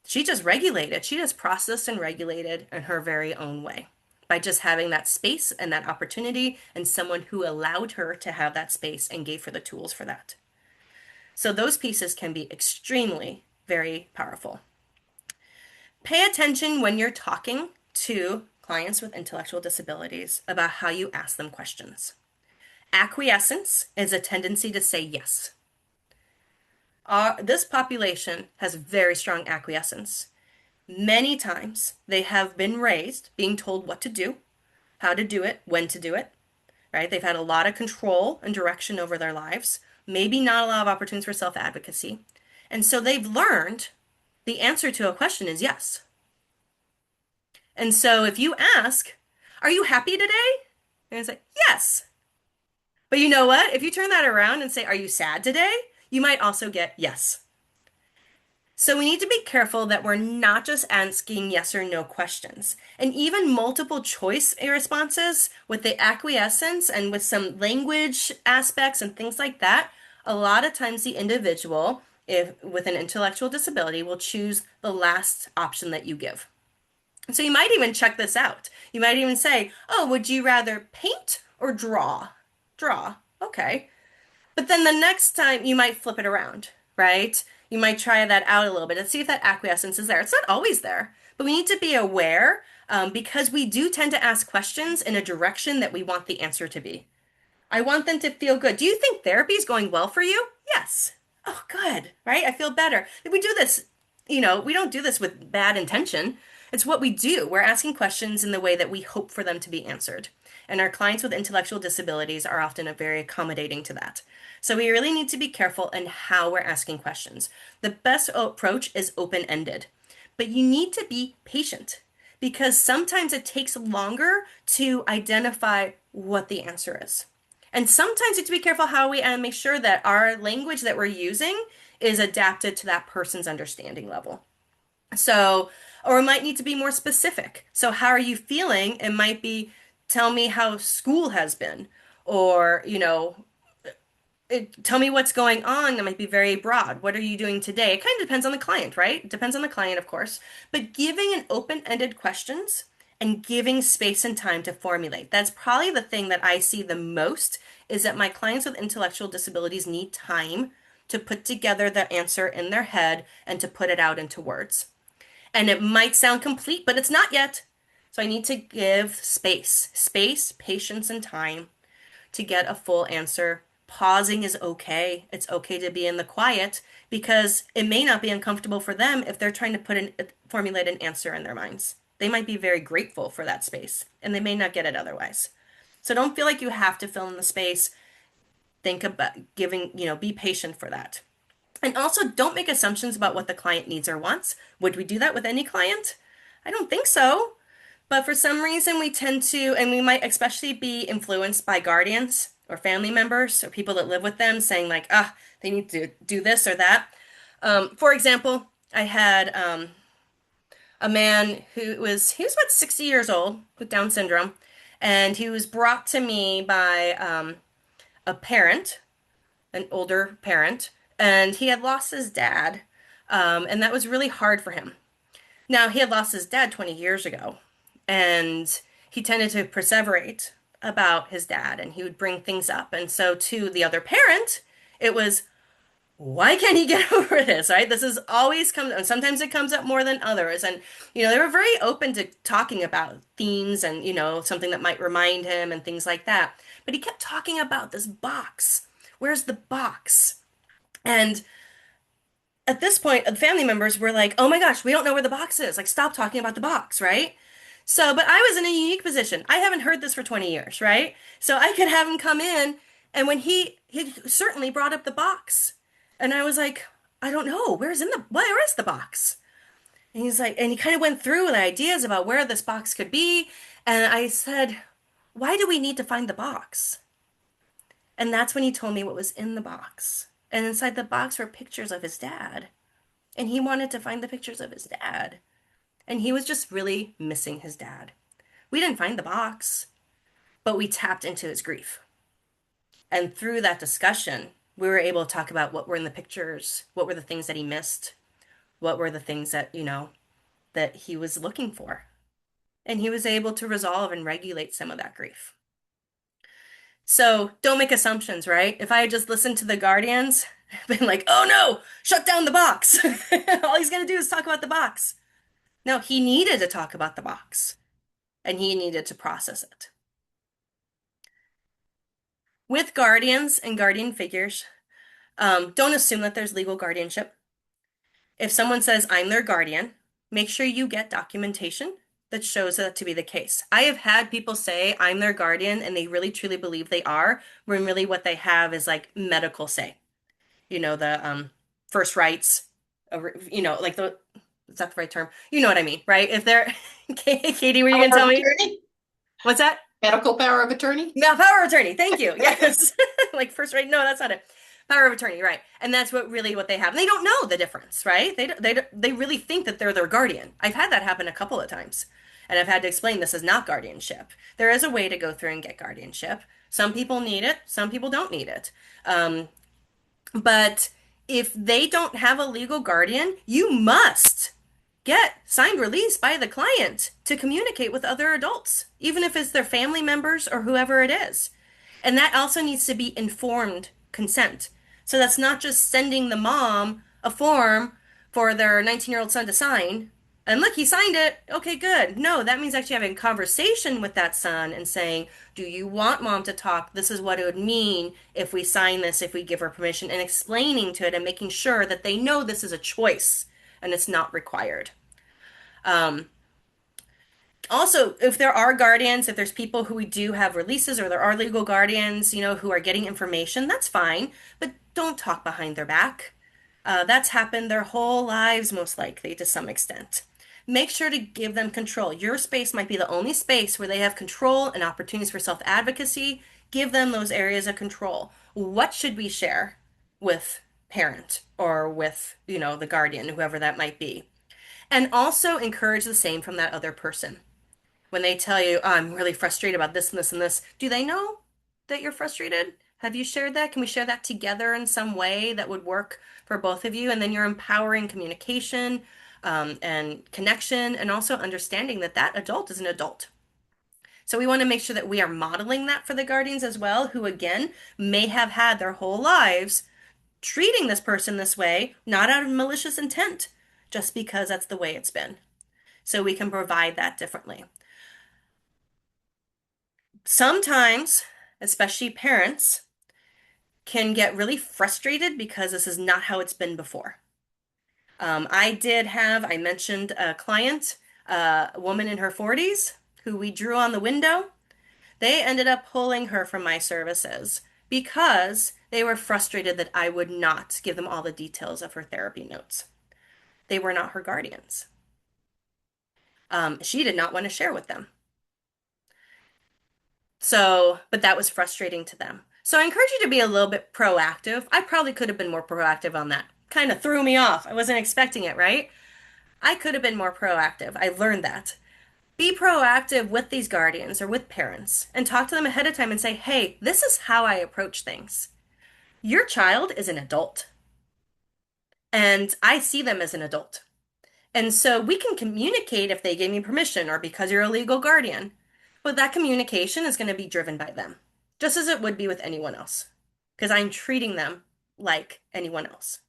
She just regulated. She just processed and regulated in her very own way by just having that space and that opportunity and someone who allowed her to have that space and gave her the tools for that. So those pieces can be extremely very powerful. Pay attention when you're talking to clients with intellectual disabilities about how you ask them questions. Acquiescence is a tendency to say yes. This population has very strong acquiescence. Many times they have been raised being told what to do, how to do it, when to do it, right? They've had a lot of control and direction over their lives, maybe not a lot of opportunities for self-advocacy. And so they've learned the answer to a question is yes. And so if you ask, are you happy today? And it's like, yes. But you know what? If you turn that around and say, are you sad today? You might also get yes. So we need to be careful that we're not just asking yes or no questions. And even multiple choice responses with the acquiescence and with some language aspects and things like that, a lot of times the individual, if with an intellectual disability, will choose the last option that you give. So you might even check this out. You might even say, oh, would you rather paint or draw? Draw. Okay. But then the next time you might flip it around, right? You might try that out a little bit and see if that acquiescence is there. It's not always there, but we need to be aware because we do tend to ask questions in a direction that we want the answer to be. I want them to feel good. Do you think therapy is going well for you? Yes. Oh, good, right? I feel better. If we do this, we don't do this with bad intention. It's what we do. We're asking questions in the way that we hope for them to be answered. And our clients with intellectual disabilities are often very accommodating to that. So we really need to be careful in how we're asking questions. The best approach is open-ended, but you need to be patient because sometimes it takes longer to identify what the answer is. And sometimes you have to be careful how we make sure that our language that we're using is adapted to that person's understanding level. So, or it might need to be more specific. So, how are you feeling? It might be, tell me how school has been, or, tell me what's going on. That might be very broad. What are you doing today? It kind of depends on the client, right? It depends on the client, of course. But giving an open-ended questions and giving space and time to formulate. That's probably the thing that I see the most is that my clients with intellectual disabilities need time to put together the answer in their head and to put it out into words. And it might sound complete, but it's not yet. So I need to give space, patience, and time to get a full answer pausing is okay. It's okay to be in the quiet because it may not be uncomfortable for them if they're trying to formulate an answer in their minds. They might be very grateful for that space and they may not get it otherwise. So don't feel like you have to fill in the space. Think about giving, be patient for that. And also don't make assumptions about what the client needs or wants. Would we do that with any client? I don't think so. But for some reason, we tend to, and we might especially be influenced by guardians or family members or people that live with them saying, like, they need to do this or that. For example, I had a man he was about 60 years old with Down syndrome, and he was brought to me by a parent, an older parent, and he had lost his dad, and that was really hard for him. Now, he had lost his dad 20 years ago, and he tended to perseverate about his dad, and he would bring things up. And so, to the other parent, it was, why can't he get over this, right? This is always comes, and sometimes it comes up more than others. And, they were very open to talking about themes and, something that might remind him and things like that. But he kept talking about this box. Where's the box? And at this point, the family members were like, oh my gosh, we don't know where the box is. Like, stop talking about the box, right? So, but I was in a unique position. I haven't heard this for 20 years, right? So I could have him come in, and when he certainly brought up the box. And I was like, I don't know, where is the box? And he's like, and he kind of went through the ideas about where this box could be. And I said, why do we need to find the box? And that's when he told me what was in the box. And inside the box were pictures of his dad. And he wanted to find the pictures of his dad. And he was just really missing his dad. We didn't find the box, but we tapped into his grief. And through that discussion, we were able to talk about what were in the pictures, what were the things that he missed, what were the things that, that he was looking for. And he was able to resolve and regulate some of that grief. So don't make assumptions, right? If I had just listened to the guardians, been like, oh no, shut down the box. All he's going to do is talk about the box. No, he needed to talk about the box and he needed to process it. With guardians and guardian figures, don't assume that there's legal guardianship. If someone says, I'm their guardian, make sure you get documentation that shows that to be the case. I have had people say, I'm their guardian, and they really truly believe they are, when really what they have is like medical say. The first rights, like is that the right term? You know what I mean, right? If they're, Katie, were you gonna Power tell of me? attorney? What's that? Medical power of attorney? Yeah, power of attorney. Thank you. Yes. Like first right. No, that's not it. Power of attorney, right. And that's what they have. And they don't know the difference, right? They really think that they're their guardian. I've had that happen a couple of times. And I've had to explain this is not guardianship. There is a way to go through and get guardianship. Some people need it, some people don't need it. But if they don't have a legal guardian, you must get signed release by the client to communicate with other adults, even if it's their family members or whoever it is. And that also needs to be informed consent. So that's not just sending the mom a form for their 19-year-old son to sign. And look, he signed it. Okay, good. No, that means actually having a conversation with that son and saying, do you want mom to talk? This is what it would mean if we sign this, if we give her permission, and explaining to it and making sure that they know this is a choice and it's not required. Um, Also, if there are guardians, if there's people who we do have releases or there are legal guardians, who are getting information, that's fine, but don't talk behind their back. That's happened their whole lives, most likely, to some extent. Make sure to give them control. Your space might be the only space where they have control and opportunities for self-advocacy. Give them those areas of control. What should we share with parent or with, the guardian, whoever that might be? And also encourage the same from that other person. When they tell you, oh, I'm really frustrated about this and this and this, do they know that you're frustrated? Have you shared that? Can we share that together in some way that would work for both of you? And then you're empowering communication and connection and also understanding that that adult is an adult. So we want to make sure that we are modeling that for the guardians as well, who again may have had their whole lives treating this person this way, not out of malicious intent, just because that's the way it's been. So we can provide that differently. Sometimes, especially parents, can get really frustrated because this is not how it's been before. I mentioned a client, a woman in her 40s, who we drew on the window. They ended up pulling her from my services because they were frustrated that I would not give them all the details of her therapy notes. They were not her guardians. She did not want to share with them. So, but that was frustrating to them. So I encourage you to be a little bit proactive. I probably could have been more proactive on that. Kind of threw me off. I wasn't expecting it, right? I could have been more proactive. I learned that. Be proactive with these guardians or with parents and talk to them ahead of time and say, hey, this is how I approach things. Your child is an adult, and I see them as an adult. And so we can communicate if they gave me permission or because you're a legal guardian. But that communication is going to be driven by them, just as it would be with anyone else, because I'm treating them like anyone else.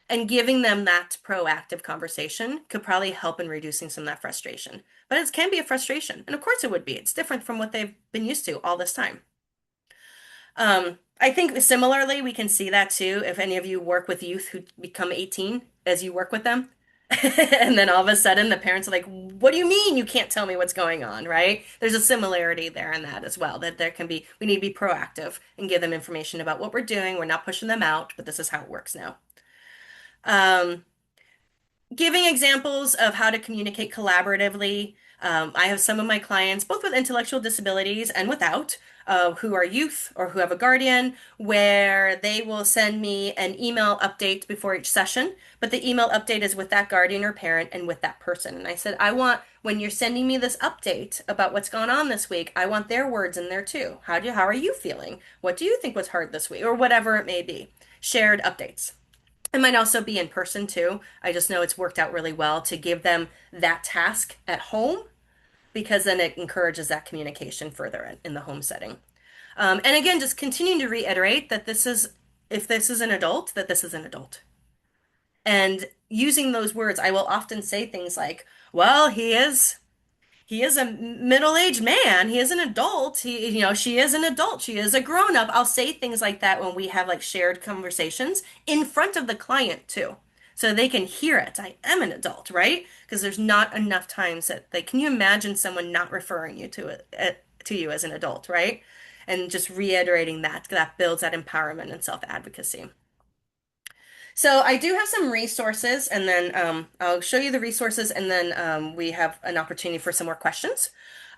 And giving them that proactive conversation could probably help in reducing some of that frustration. But it can be a frustration. And of course it would be. It's different from what they've been used to all this time. I think similarly, we can see that too if any of you work with youth who become 18 as you work with them. And then all of a sudden the parents are like, what do you mean you can't tell me what's going on, right? There's a similarity there in that as well, that there can be, we need to be proactive and give them information about what we're doing. We're not pushing them out, but this is how it works now. Um, Giving examples of how to communicate collaboratively. I have some of my clients, both with intellectual disabilities and without, who are youth or who have a guardian, where they will send me an email update before each session, but the email update is with that guardian or parent and with that person. And I said, I want, when you're sending me this update about what's gone on this week, I want their words in there too. How are you feeling? What do you think was hard this week? Or whatever it may be. Shared updates. It might also be in person too. I just know it's worked out really well to give them that task at home because then it encourages that communication further in the home setting. And again, just continuing to reiterate that this is, if this is an adult, that this is an adult. And using those words, I will often say things like, well, he is a middle-aged man. He is an adult. She is an adult. She is a grown-up. I'll say things like that when we have like shared conversations in front of the client too. So they can hear it. I am an adult, right? Because there's not enough times that they can you imagine someone not referring you to it to you as an adult, right? And just reiterating that builds that empowerment and self-advocacy. So I do have some resources, and then I'll show you the resources, and then we have an opportunity for some more questions.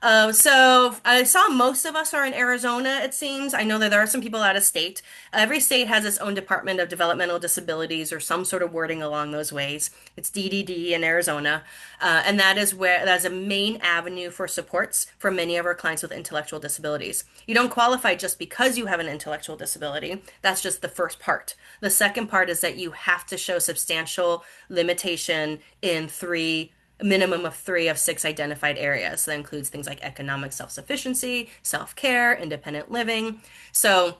So I saw most of us are in Arizona, it seems. I know that there are some people out of state. Every state has its own Department of Developmental Disabilities or some sort of wording along those ways. It's DDD in Arizona, and that's a main avenue for supports for many of our clients with intellectual disabilities. You don't qualify just because you have an intellectual disability. That's just the first part. The second part is that you have to show substantial limitation in a minimum of 3 of 6 identified areas. So that includes things like economic self-sufficiency, self-care, independent living. So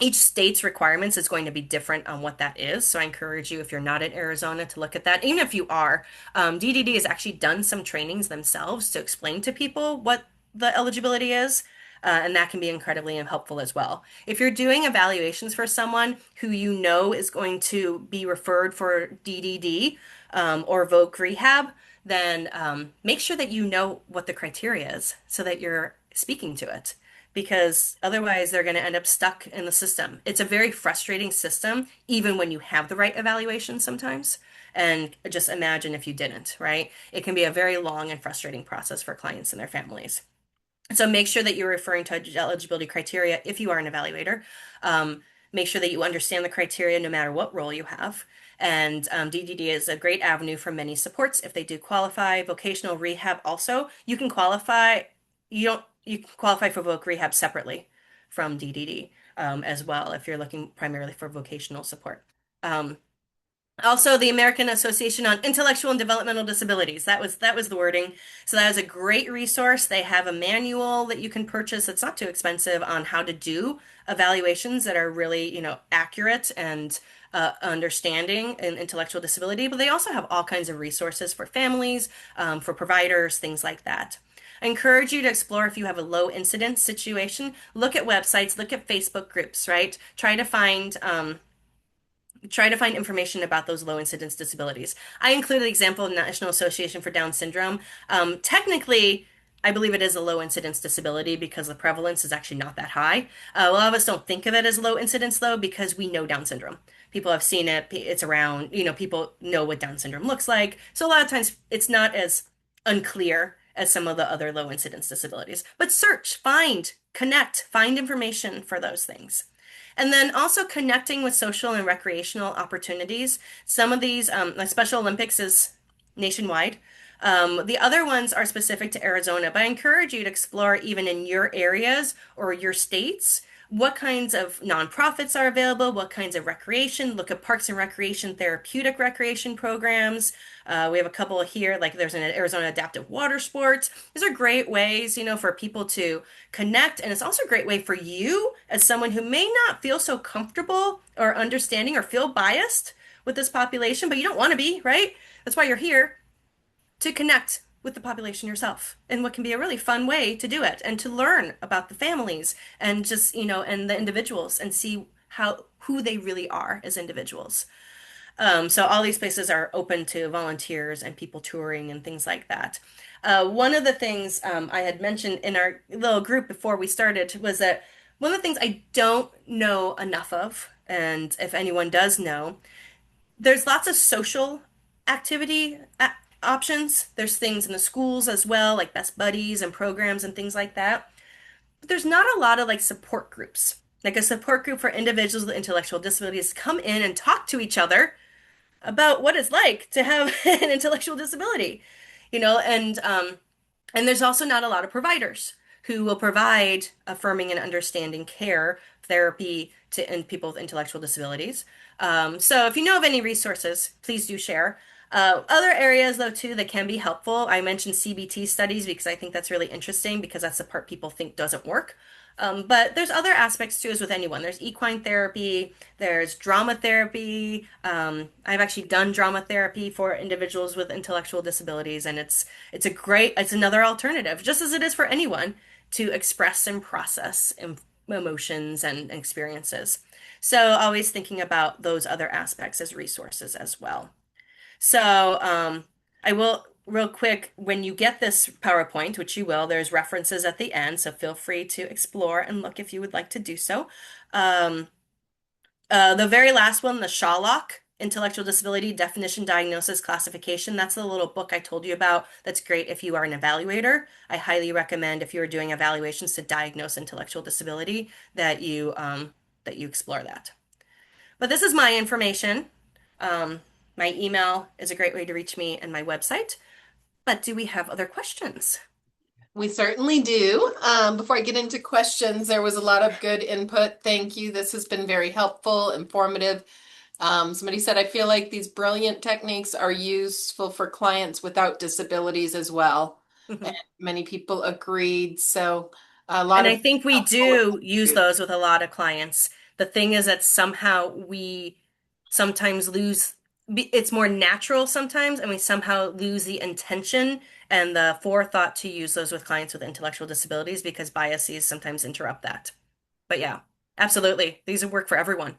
each state's requirements is going to be different on what that is. So I encourage you, if you're not in Arizona, to look at that. Even if you are, DDD has actually done some trainings themselves to explain to people what the eligibility is. And that can be incredibly helpful as well. If you're doing evaluations for someone who you know is going to be referred for DDD or voc rehab, then make sure that you know what the criteria is so that you're speaking to it because otherwise they're going to end up stuck in the system. It's a very frustrating system, even when you have the right evaluation sometimes. And just imagine if you didn't, right? It can be a very long and frustrating process for clients and their families. So make sure that you're referring to eligibility criteria if you are an evaluator. Um, Make sure that you understand the criteria no matter what role you have. And DDD is a great avenue for many supports if they do qualify. Vocational rehab also, you can qualify. You can qualify for voc rehab separately from DDD as well if you're looking primarily for vocational support. Um, Also, the American Association on Intellectual and Developmental Disabilities. That was the wording. So that is a great resource. They have a manual that you can purchase. It's not too expensive on how to do evaluations that are really, accurate and understanding in intellectual disability. But they also have all kinds of resources for families, for providers, things like that. I encourage you to explore if you have a low incidence situation. Look at websites, look at Facebook groups, right? Try to find information about those low incidence disabilities. I included the example of National Association for Down Syndrome. Technically, I believe it is a low incidence disability because the prevalence is actually not that high. A lot of us don't think of it as low incidence though because we know Down syndrome. People have seen it, it's around, people know what Down syndrome looks like. So a lot of times it's not as unclear as some of the other low incidence disabilities. But search, find, connect, find information for those things. And then also connecting with social and recreational opportunities. Some of these, like Special Olympics is nationwide. The other ones are specific to Arizona, but I encourage you to explore even in your areas or your states what kinds of nonprofits are available, what kinds of recreation. Look at parks and recreation, therapeutic recreation programs. We have a couple here, like there's an Arizona Adaptive Water Sports. These are great ways, for people to connect. And it's also a great way for you as someone who may not feel so comfortable or understanding or feel biased with this population, but you don't want to be, right? That's why you're here to connect with the population yourself and what can be a really fun way to do it and to learn about the families and just, and the individuals and see who they really are as individuals. So all these places are open to volunteers and people touring and things like that. One of the things I had mentioned in our little group before we started was that one of the things I don't know enough of, and if anyone does know, there's lots of social activity options. There's things in the schools as well, like best buddies and programs and things like that. But there's not a lot of like support groups, like a support group for individuals with intellectual disabilities to come in and talk to each other about what it's like to have an intellectual disability, and there's also not a lot of providers who will provide affirming and understanding care, therapy to people with intellectual disabilities. So if you know of any resources, please do share. Other areas, though, too, that can be helpful. I mentioned CBT studies because I think that's really interesting because that's the part people think doesn't work. But there's other aspects too, as with anyone. There's equine therapy, there's drama therapy. I've actually done drama therapy for individuals with intellectual disabilities, and it's another alternative, just as it is for anyone, to express and process emotions and experiences. So always thinking about those other aspects as resources as well. So I will real quick, when you get this PowerPoint, which you will, there's references at the end, so feel free to explore and look if you would like to do so. Um, the very last one, the Shawlock, Intellectual Disability Definition, Diagnosis, Classification, that's the little book I told you about. That's great if you are an evaluator. I highly recommend if you're doing evaluations to diagnose intellectual disability that you explore that. But this is my information. Um, my email is a great way to reach me and my website. But do we have other questions? We certainly do. Before I get into questions, there was a lot of good input. Thank you. This has been very helpful, informative. Somebody said, I feel like these brilliant techniques are useful for clients without disabilities as well. And Mhm. many people agreed. So a lot And I of think we helpful. do use those with a lot of clients. The thing is that somehow we sometimes lose, it's more natural sometimes, and we somehow lose the intention and the forethought to use those with clients with intellectual disabilities because biases sometimes interrupt that. But yeah, absolutely. These would work for everyone.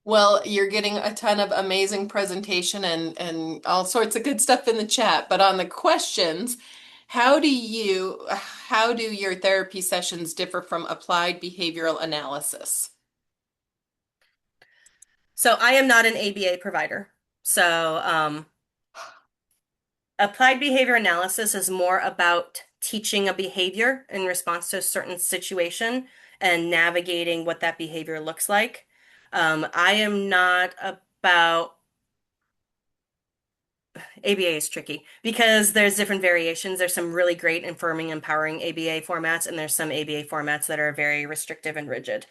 Well, you're getting a ton of amazing presentation and all sorts of good stuff in the chat. But on the questions, how do your therapy sessions differ from applied behavioral analysis? So I am not an ABA provider. So applied behavior analysis is more about teaching a behavior in response to a certain situation and navigating what that behavior looks like. I am not about ABA is tricky because there's different variations. There's some really great affirming, empowering ABA formats, and there's some ABA formats that are very restrictive and rigid.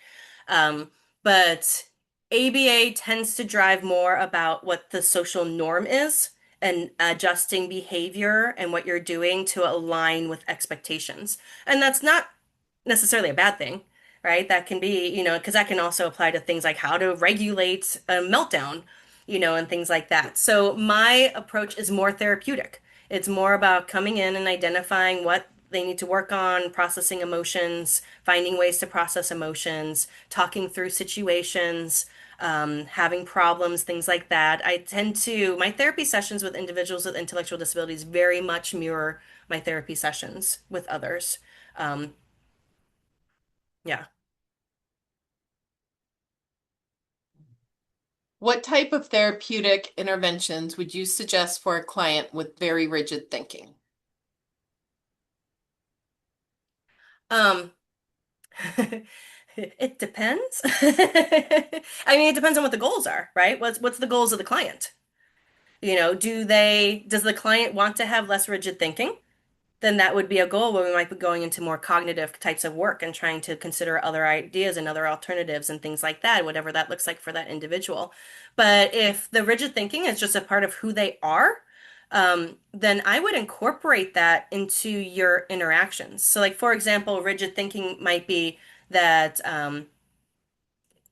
Um, but ABA tends to drive more about what the social norm is and adjusting behavior and what you're doing to align with expectations. And that's not necessarily a bad thing, right? That can be, because that can also apply to things like how to regulate a meltdown, and things like that. So my approach is more therapeutic. It's more about coming in and identifying what they need to work on, processing emotions, finding ways to process emotions, talking through situations, having problems, things like that. My therapy sessions with individuals with intellectual disabilities very much mirror my therapy sessions with others. Um, yeah. What type of therapeutic interventions would you suggest for a client with very rigid thinking? Um, it depends. I mean, it depends on what the goals are, right? What's the goals of the client? Does the client want to have less rigid thinking? Then that would be a goal where we might be going into more cognitive types of work and trying to consider other ideas and other alternatives and things like that, whatever that looks like for that individual. But if the rigid thinking is just a part of who they are, then I would incorporate that into your interactions. So, like, for example, rigid thinking might be that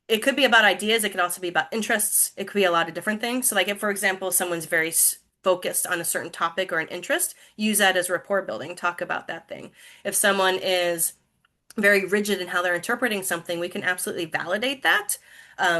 it could be about ideas. It could also be about interests. It could be a lot of different things. So, like, if, for example, someone's very focused on a certain topic or an interest, use that as rapport building. Talk about that thing. If someone is very rigid in how they're interpreting something, we can absolutely validate that.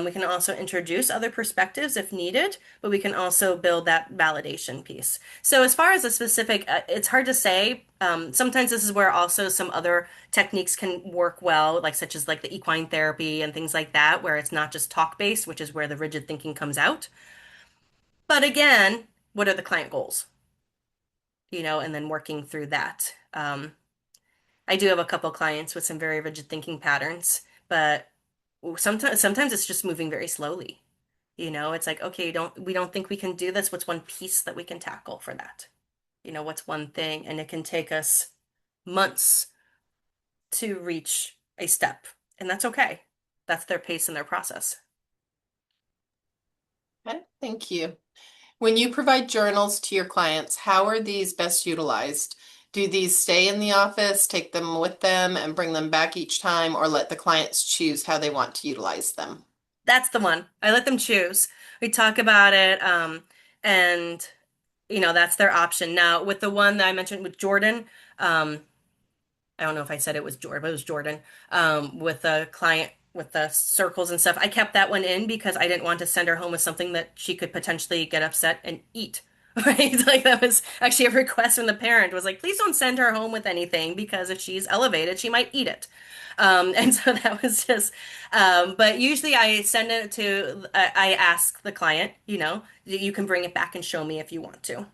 We can also introduce other perspectives if needed, but we can also build that validation piece. So, as far as a specific, it's hard to say. Sometimes this is where also some other techniques can work well, like such as like the equine therapy and things like that, where it's not just talk based, which is where the rigid thinking comes out. But again, what are the client goals? And then working through that. I do have a couple clients with some very rigid thinking patterns, but sometimes it's just moving very slowly. It's like, okay, we don't think we can do this. What's one piece that we can tackle for that? What's one thing? And it can take us months to reach a step, and that's okay. That's their pace and their process. Okay, thank you. When you provide journals to your clients, how are these best utilized? Do these stay in the office, take them with them, and bring them back each time, or let the clients choose how they want to utilize them? That's the one. I let them choose. We talk about it, and that's their option. Now, with the one that I mentioned with Jordan, I don't know if I said it was Jordan, but it was Jordan, with the client with the circles and stuff. I kept that one in because I didn't want to send her home with something that she could potentially get upset and eat. Right? Like that was actually a request from the parent was like, please don't send her home with anything because if she's elevated, she might eat it. And so that was just, but usually I send it to, I ask the client, you can bring it back and show me if you want to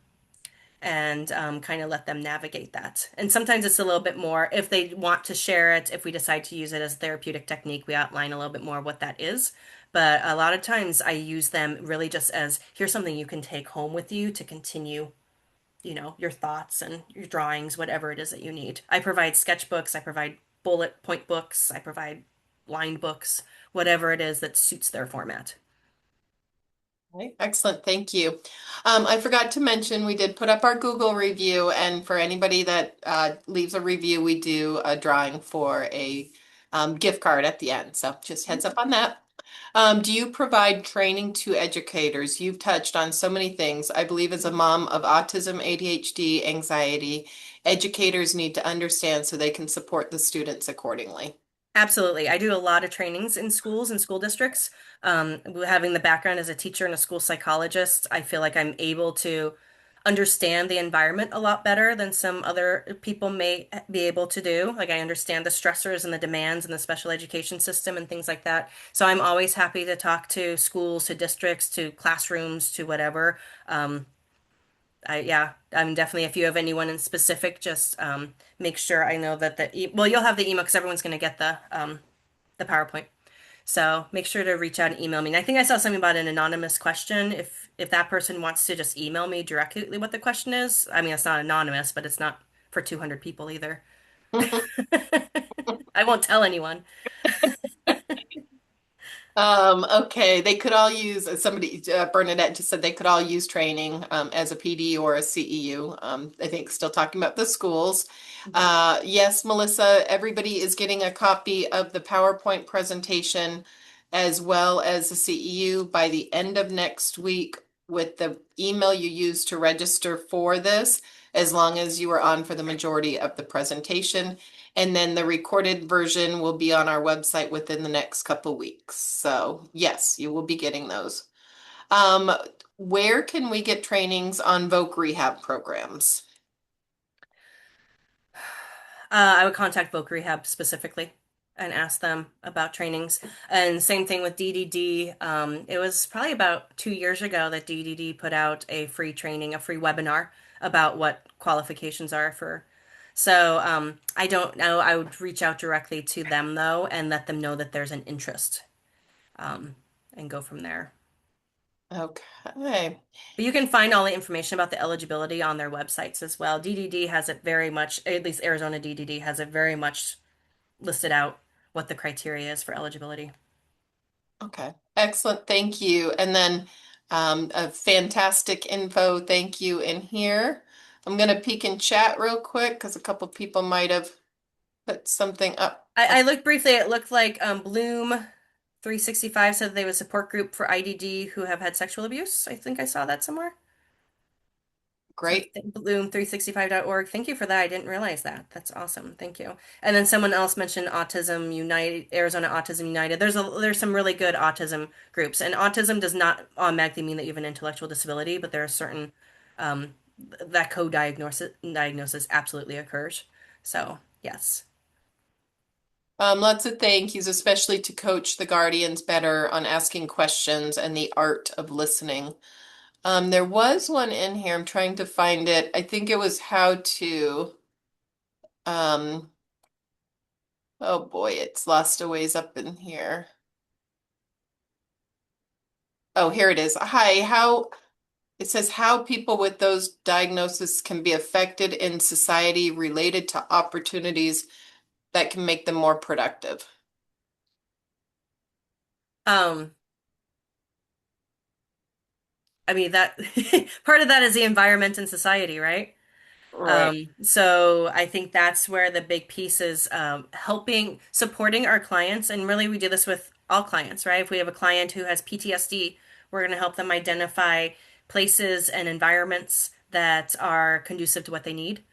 and kind of let them navigate that. And sometimes it's a little bit more if they want to share it, if we decide to use it as a therapeutic technique, we outline a little bit more what that is. But a lot of times I use them really just as here's something you can take home with you to continue, your thoughts and your drawings, whatever it is that you need. I provide sketchbooks, I provide bullet point books, I provide line books, whatever it is that suits their format. Okay, excellent, thank you. I forgot to mention we did put up our Google review, and for anybody that leaves a review, we do a drawing for a gift card at the end. So just heads up on that. Do you provide training to educators? You've touched on so many things. I believe as a mom of autism, ADHD, anxiety, educators need to understand so they can support the students accordingly. Absolutely. I do a lot of trainings in schools and school districts. Having the background as a teacher and a school psychologist, I feel like I'm able to understand the environment a lot better than some other people may be able to do. Like, I understand the stressors and the demands and the special education system and things like that. So I'm always happy to talk to schools, to districts, to classrooms, to whatever. Yeah, I'm definitely, if you have anyone in specific, just make sure I know that well, you'll have the email because everyone's going to get the PowerPoint. So make sure to reach out and email me. And I think I saw something about an anonymous question. If that person wants to just email me directly what the question is, I mean, it's not anonymous, but it's not for 200 people either. I won't tell anyone. Okay, they could all use, somebody, Bernadette just said they could all use training as a PD or a CEU. I think still talking about the schools. Yes, Melissa, everybody is getting a copy of the PowerPoint presentation as well as the CEU by the end of next week. with the email you use to register for this, as long as you are on for the majority of the presentation. And then the recorded version will be on our website within the next couple weeks. So yes, you will be getting those. Um, where can we get trainings on voc rehab programs? I would contact Voc Rehab specifically and ask them about trainings. And same thing with DDD. It was probably about 2 years ago that DDD put out a free training, a free webinar about what qualifications are for. So I don't know. I would reach out directly to them though and let them know that there's an interest um, and go from there. Okay. But you can find all the information about the eligibility on their websites as well. DDD has it very much, at least Arizona DDD has it very much listed out what the criteria is for eligibility. Okay. Excellent. Thank you. And then a fantastic info. Thank you in here. I'm going to peek in chat real quick because a couple people might have put something up. I looked briefly, it looked like Bloom 365 said they have a support group for IDD who have had sexual abuse. I think I saw that somewhere. So Great. bloom365.org. Thank you for that. I didn't realize that. That's awesome. Thank you. And then someone else mentioned Autism United, Arizona Autism United. There's some really good autism groups, and autism does not automatically mean that you have an intellectual disability, but there are certain um, that co-diagnosis absolutely occurs. So yes. Lots of thank yous, especially to coach the guardians better on asking questions and the art of listening. There was one in here. I'm trying to find it. I think it was how to, um, oh boy, it's lost a ways up in here. Oh, here it is. Hi, how it says how people with those diagnoses can be affected in society related to opportunities that can make them more productive. Um, I mean that part of that is the environment and society, right? Right. So I think that's where the big piece is helping, supporting our clients. And really, we do this with all clients, right? If we have a client who has PTSD, we're going to help them identify places and environments that are conducive to what they need.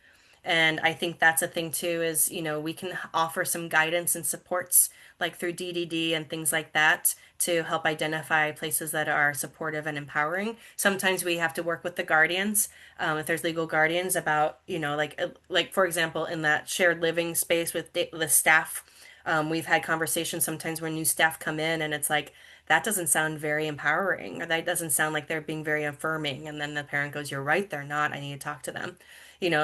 And I think that's a thing too, is, we can offer some guidance and supports like through DDD and things like that to help identify places that are supportive and empowering. Sometimes we have to work with the guardians, if there's legal guardians about, like for example, in that shared living space with the staff, we've had conversations sometimes where new staff come in and it's like, that doesn't sound very empowering, or that doesn't sound like they're being very affirming. And then the parent goes, "You're right, they're not. I need to talk to them."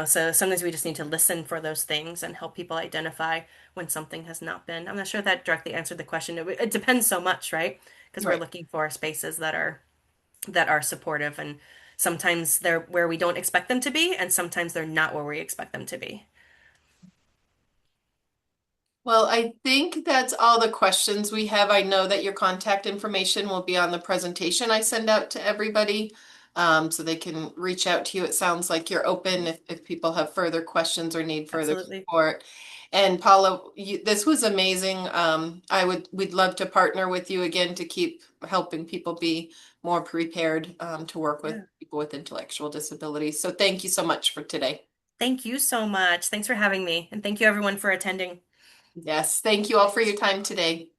So sometimes we just need to listen for those things and help people identify when something has not been. I'm not sure if that directly answered the question. It depends so much, right? Because we're Right. looking for spaces that are supportive, and sometimes they're where we don't expect them to be, and sometimes they're not where we expect them to be. Well, I think that's all the questions we have. I know that your contact information will be on the presentation I send out to everybody, so they can reach out to you. It sounds like you're open if people have further questions or need further Absolutely. support. And Paula, this was amazing. We'd love to partner with you again to keep helping people be more prepared, to work with Yeah. people with intellectual disabilities. So thank you so much for today. Thank you so much. Thanks for having me, and thank you everyone for attending. Yes, thank you all for your time today.